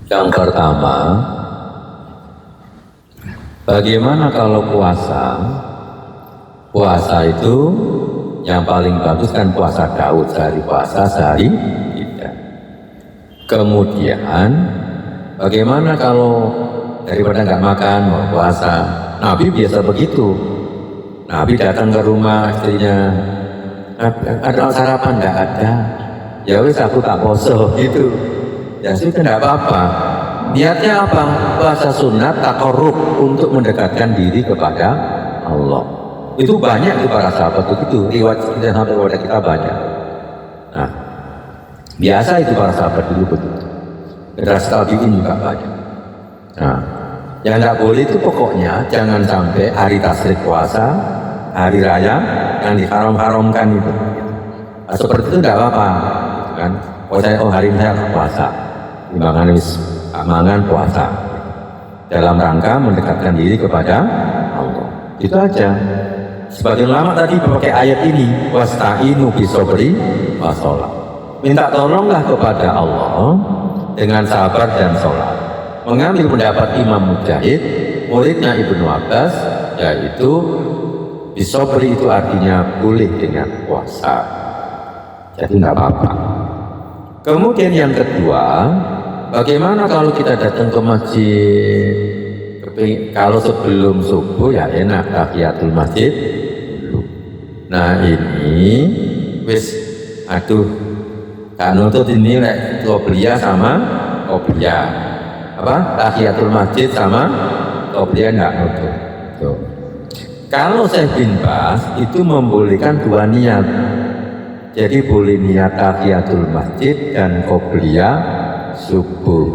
C: Yang pertama, bagaimana kalau puasa? Puasa itu yang paling bagus kan puasa Daud, sehari puasa sehari tidak. Kemudian bagaimana kalau daripada nggak makan mau puasa? Nabi biasa begitu. Nabi datang ke rumah istrinya, ada sarapan? Nggak ada. Ya wis aku tak poso gitu. Ya sudah nggak apa-apa. Niatnya apa? Puasa sunat takarrub untuk mendekatkan diri kepada Allah. Itu banyak di para sahabat begitu, riwayat kita sampai kepada kita banyak. Nah, biasa itu para sahabat dulu begitu. Generasi tabi'in juga banyak. Nah, yang nggak boleh itu pokoknya jangan sampai hari tasrik puasa, hari raya yang diharam-haramkan itu. Nah, seperti itu nggak apa-apa, gitu kan? Hari ini saya puasa, mangan puasa, dalam rangka mendekatkan diri kepada Allah. Itu aja. Sebagian ulama tadi pakai ayat ini, wasta'inu bisobri wassalah. Minta tolonglah kepada Allah dengan sabar dan sholat. Mengambil pendapat Imam Mujahid, muridnya Ibnu Abbas, yaitu bisobri itu artinya boleh dengan puasa. Jadi tidak apa-apa. Kemudian yang kedua, bagaimana kalau kita datang ke masjid? Kalau sebelum subuh ya enak tahiyatul masjid. Nah ini wis kan nutut ini qobliyah sama qobliyah tahiyatul masjid sama qobliyah nggak nutut. Kalau Syekh bin Baz itu membolehkan dua niat. Jadi boleh niat tahiyatul masjid dan qobliyah subuh.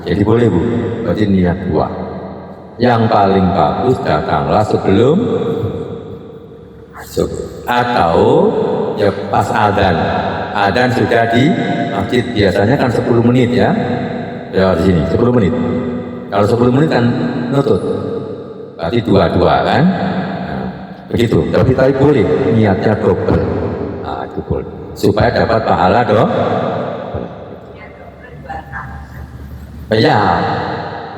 C: Jadi boleh Bu, berarti niat 2. Yang paling bagus datanglah sebelum subuh. Atau ya pas adzan. Adzan sudah di masjid, biasanya kan 10 menit ya. Ya di sini 10 menit. Kalau 10 menit kan nutut. Berarti 2 kan? Nah, begitu. Tapi boleh niatnya double. Nah, itu boleh. Supaya dapat pahala dong. Ya,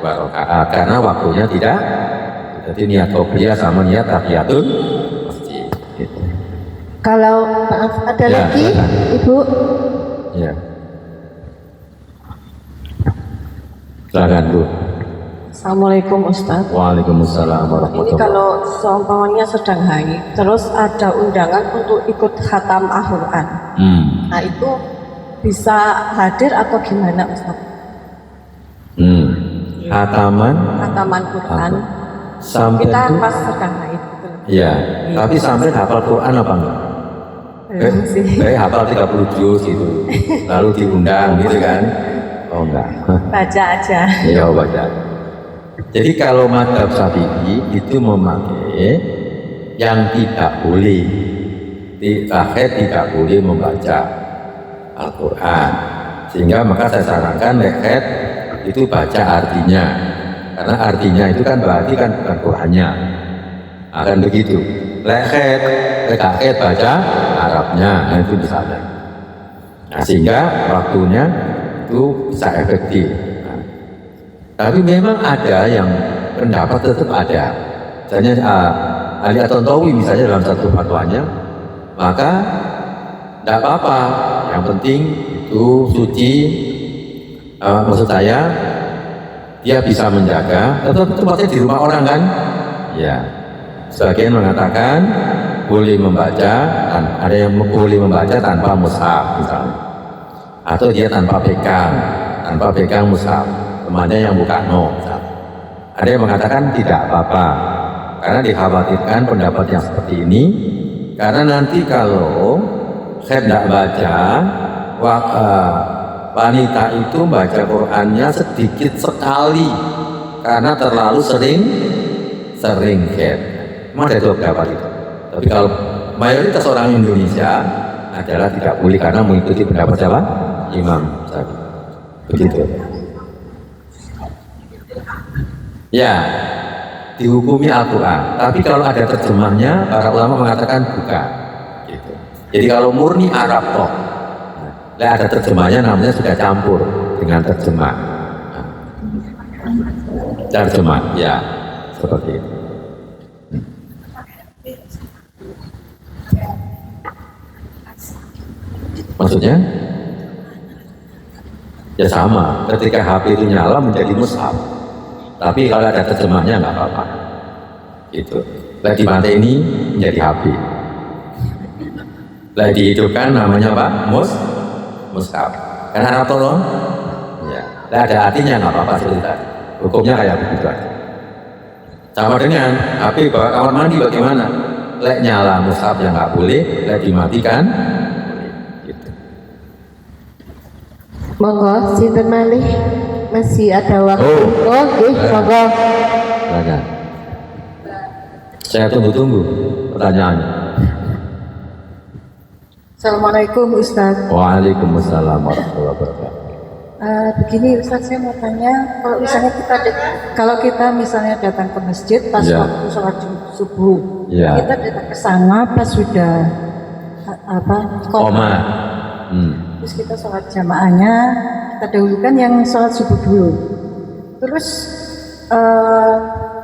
C: 2 rakaat karena waktunya tidak. Jadi niat qobliyah sama niat tahiyatul masjid. Gitu.
E: Kalau maaf ada
C: Ya,
E: lagi,
C: silakan.
E: Ibu.
C: Ya. Silakan Bu.
F: Assalamualaikum Ustadz.
C: Waalaikumsalam
F: Ini
C: warahmatullahi.
F: kalau seumpamanya sedang haid, terus ada undangan untuk ikut khatam Al-Quran. Nah itu bisa hadir atau gimana Ustadz?
C: Khataman
F: Khataman Quran.
C: sampai
F: Kita
C: itu.
F: pas sedang haid. Gitu.
C: Ya, tapi sampai hafal Quran apa enggak?
F: Belum sih.
C: Hafal 30 juz gitu. Lalu diundang gitu kan? Oh enggak.
F: Baca aja.
C: Ya baca. Jadi kalau mazhab Syafi'i itu memakai yang tidak boleh, tidak boleh membaca Al-Quran, sehingga maka saya sarankan lekhet itu baca artinya, karena artinya itu kan berarti kan bukan Qurannya, akan begitu. Lekhet baca Arabnya, nah itu bisa. Nah, sehingga waktunya itu bisa efektif. Tapi memang ada yang pendapat tetap ada. Misalnya Ali At-Tantawi misalnya dalam satu fatwanya, maka tidak apa-apa. Yang penting itu suci. Maksud saya dia bisa menjaga. Tetap tempatnya di rumah orang kan? Ya. Sebagian mengatakan boleh membaca, ada yang boleh membaca tanpa mushaf misalnya, atau dia tanpa pegang mushaf. Temannya yang buka ada yang mengatakan tidak apa-apa karena dikhawatirkan pendapat yang seperti ini, karena nanti kalau saya tidak baca wanita itu baca Qurannya sedikit sekali karena terlalu sering head. Memang ada pendapat itu, tapi kalau mayoritas orang Indonesia adalah tidak boleh karena mengikuti pendapat siapa? Imam Syafi'i. Begitu. Ya, dihukumi Al-Quran. Tapi kalau ada terjemahnya, para ulama mengatakan bukan. Gitu. Jadi kalau murni Arab toh, nah, ada terjemahnya namanya sudah campur dengan terjemah. Terjemah, ya, seperti itu. Maksudnya? Ya sama, ketika HP itu nyala menjadi mushaf. Tapi kalau ada terjemahnya nggak apa-apa. Gitu. Lagi mati ini menjadi HP. Lagi dihidupkan namanya apa? Mushaf. Karena apa loh? Ya. Lah ada artinya nggak apa-apa cerita. Hukumnya kayak begitu aja. Sama dengan HP bawa kamar mandi bagaimana? Lek nyala mushaf yang nggak boleh, lek dimatikan. Gitu.
E: Monggo, sinten malih? Masih ada waktu. Monggo.
C: Silakan. Saya tunggu-tunggu pertanyaannya.
F: Assalamualaikum Ustadz.
C: Waalaikumsalam warahmatullahi wabarakatuh.
F: Begini Ustadz, saya mau tanya, kalau kita misalnya datang ke masjid pas
C: Ya.
F: waktu sholat subuh,
C: Ya.
F: kita datang ke sana pas sudah
C: Koma.
F: Terus kita sholat jamaahnya, kita dahulukan yang sholat subuh dulu. Terus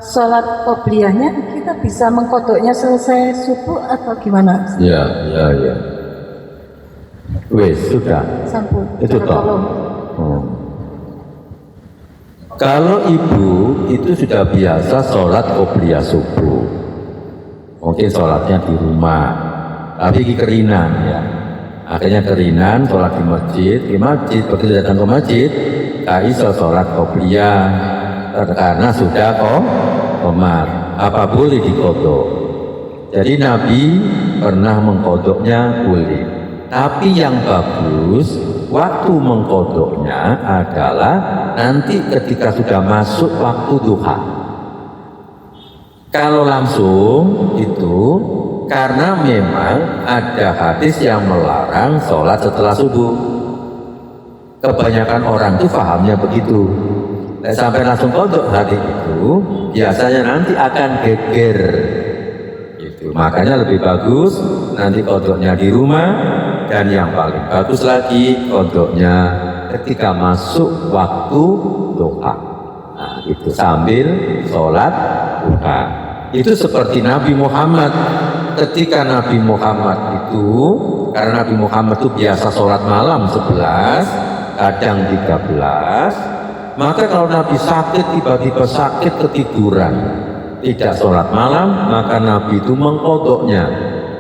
F: sholat qobliyahnya kita bisa mengkodoknya selesai subuh atau gimana?
C: Ya. Wes sudah.
F: Sampun.
C: Itu toh.
F: Tolong.
C: Kalau ibu itu sudah biasa sholat qobliyah subuh, mungkin sholatnya di rumah, tapi kekerinan ya. Akhirnya kerinan, sholat di masjid, begitu datang ke masjid, tak bisa sholat qobliyah karena sudah qomar. Apa boleh dikodok? Jadi Nabi pernah mengkodoknya boleh. Tapi yang bagus waktu mengkodoknya adalah nanti ketika sudah masuk waktu duha. Kalau langsung itu karena memang ada hadis yang melarang sholat setelah subuh. Kebanyakan orang itu pahamnya begitu. Sampai langsung kodok hadis itu biasanya nanti akan geger. Gitu. Makanya lebih bagus nanti kodoknya di rumah. Dan yang paling bagus lagi kodoknya ketika masuk waktu duha. Nah, itu sambil sholat duha. Itu seperti Nabi Muhammad. Ketika Nabi Muhammad itu, karena Nabi Muhammad itu biasa sholat malam 11, kadang 13, maka kalau Nabi sakit, tiba-tiba sakit ketiduran, tidak sholat malam, maka Nabi itu mengkodoknya,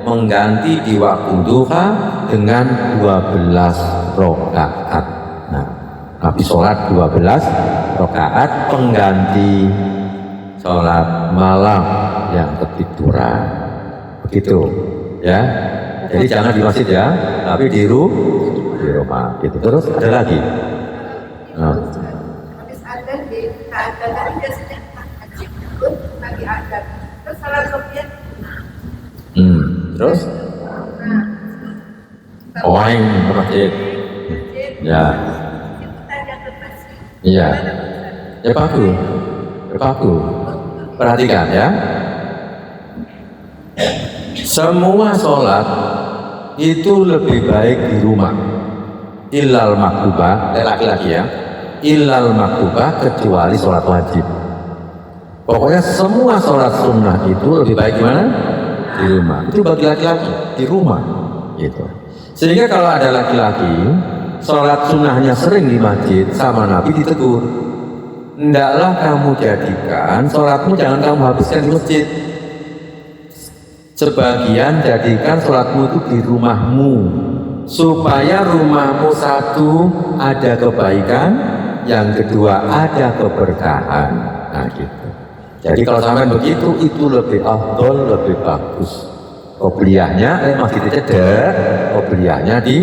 C: mengganti di waktu duha dengan 12 rakaat. Nah, Nabi sholat 12 rakaat pengganti sholat malam yang ketiduran. Begitu, ya. Jadi jangan di masjid ya, tapi di rumah. Gitu. Terus ada lagi. Nah.
B: Habis adzan di adzan biasanya haji lagi adzan. Terus salat Sofian.
C: Terus? Oeng ke masjid. Ya. Iya. Ya bagus. Ya bagus. Perhatikan ya. Semua sholat itu lebih baik di rumah. Illal maktubah, laki-laki ya. Illal maktubah kecuali sholat wajib. Pokoknya semua sholat sunnah itu lebih baik gimana? Di rumah. Itu bagi laki-laki di rumah. Gitu. Sehingga kalau ada laki-laki sholat sunnahnya sering di masjid, sama Nabi ditegur. Hendaklah kamu jadikan sholatmu jangan kamu habiskan di masjid. Sebagian jadikan sholatmu itu di rumahmu, supaya rumahmu satu ada kebaikan, yang kedua ada keberkahan. Nah gitu. Jadi kalau sampai begitu itu lebih afdol, lebih bagus. Qobliyahnya masjid cedek, qobliyahnya di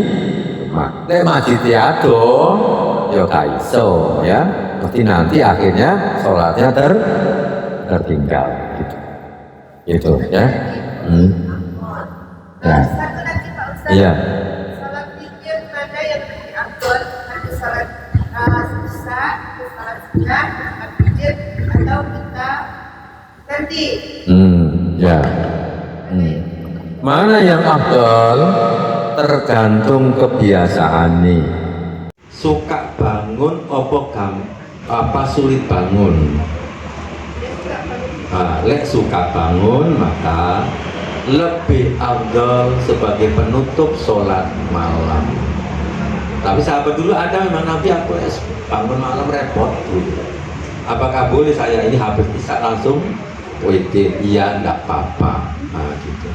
C: rumah. Masjid ado, ya kaiso ya. Pasti nanti akhirnya sholatnya tertinggal. Gitu. Gitu ya. Ya.
B: Satu lagi Pak Ustaz.
C: Iya.
B: Salat witir mana yang lebih afdol? Ada salat susah, salat sunnah, salat witir, atau kita ganti?
C: Ya. Mana yang afdol? Tergantung kebiasaan nih. Suka bangun apa sulit bangun? Lek suka bangun maka lebih afdol sebagai penutup sholat malam. Tapi sahabat dulu ada memang Nabi aku bangun malam repot dulu. Apakah boleh saya ini habis isya langsung witir? Iya, enggak apa-apa. Nah, gitu.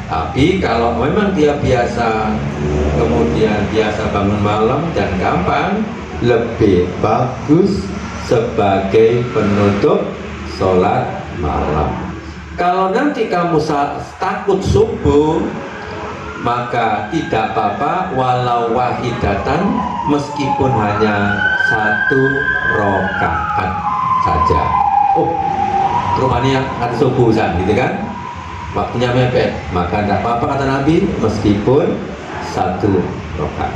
C: Tapi kalau memang dia biasa kemudian biasa bangun malam dan gampang, lebih bagus sebagai penutup sholat malam. Kalau nanti kamu takut subuh, maka tidak apa-apa walau wahidatan, meskipun hanya 1 rakaat saja. Oh, rumahnya ada subuh gitu kan? Waktunya mepet, maka tidak apa-apa kata Nabi, meskipun 1 rakaat.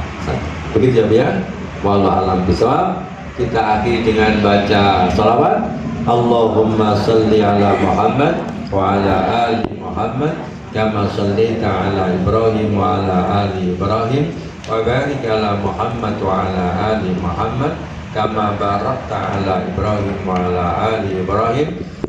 C: Begitu ya, wallahu a'lam bishawab. Kita akhiri dengan baca sholawat. Allahumma salli ala Muhammad wa ala ali Muhammad kama shallaita ala Ibrahim wa ala ali Ibrahim wa barik ala Muhammad wa ala ali Muhammad kama barakta ala Ibrahim wa ala ali Ibrahim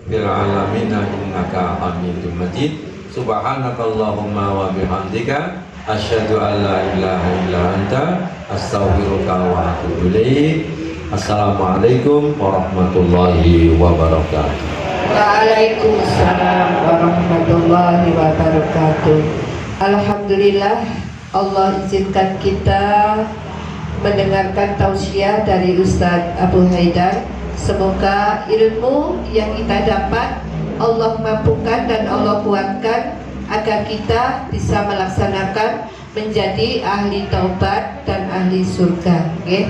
C: fil alamin innaka Hamidum Majid. Subhanakallahumma wa bihamdika asyhadu an la ilaha illa anta astaghfiruka wa atubu ilaik. Assalamualaikum warahmatullahi wabarakatuh.
E: Waalaikumsalam warahmatullahi wabarakatuh. Alhamdulillah Allah izinkan kita mendengarkan tausiah dari Ustadz Abu Haidar. Semoga ilmu yang kita dapat Allah mampukan dan Allah kuatkan agar kita bisa melaksanakan menjadi ahli taubat dan ahli surga. Okay?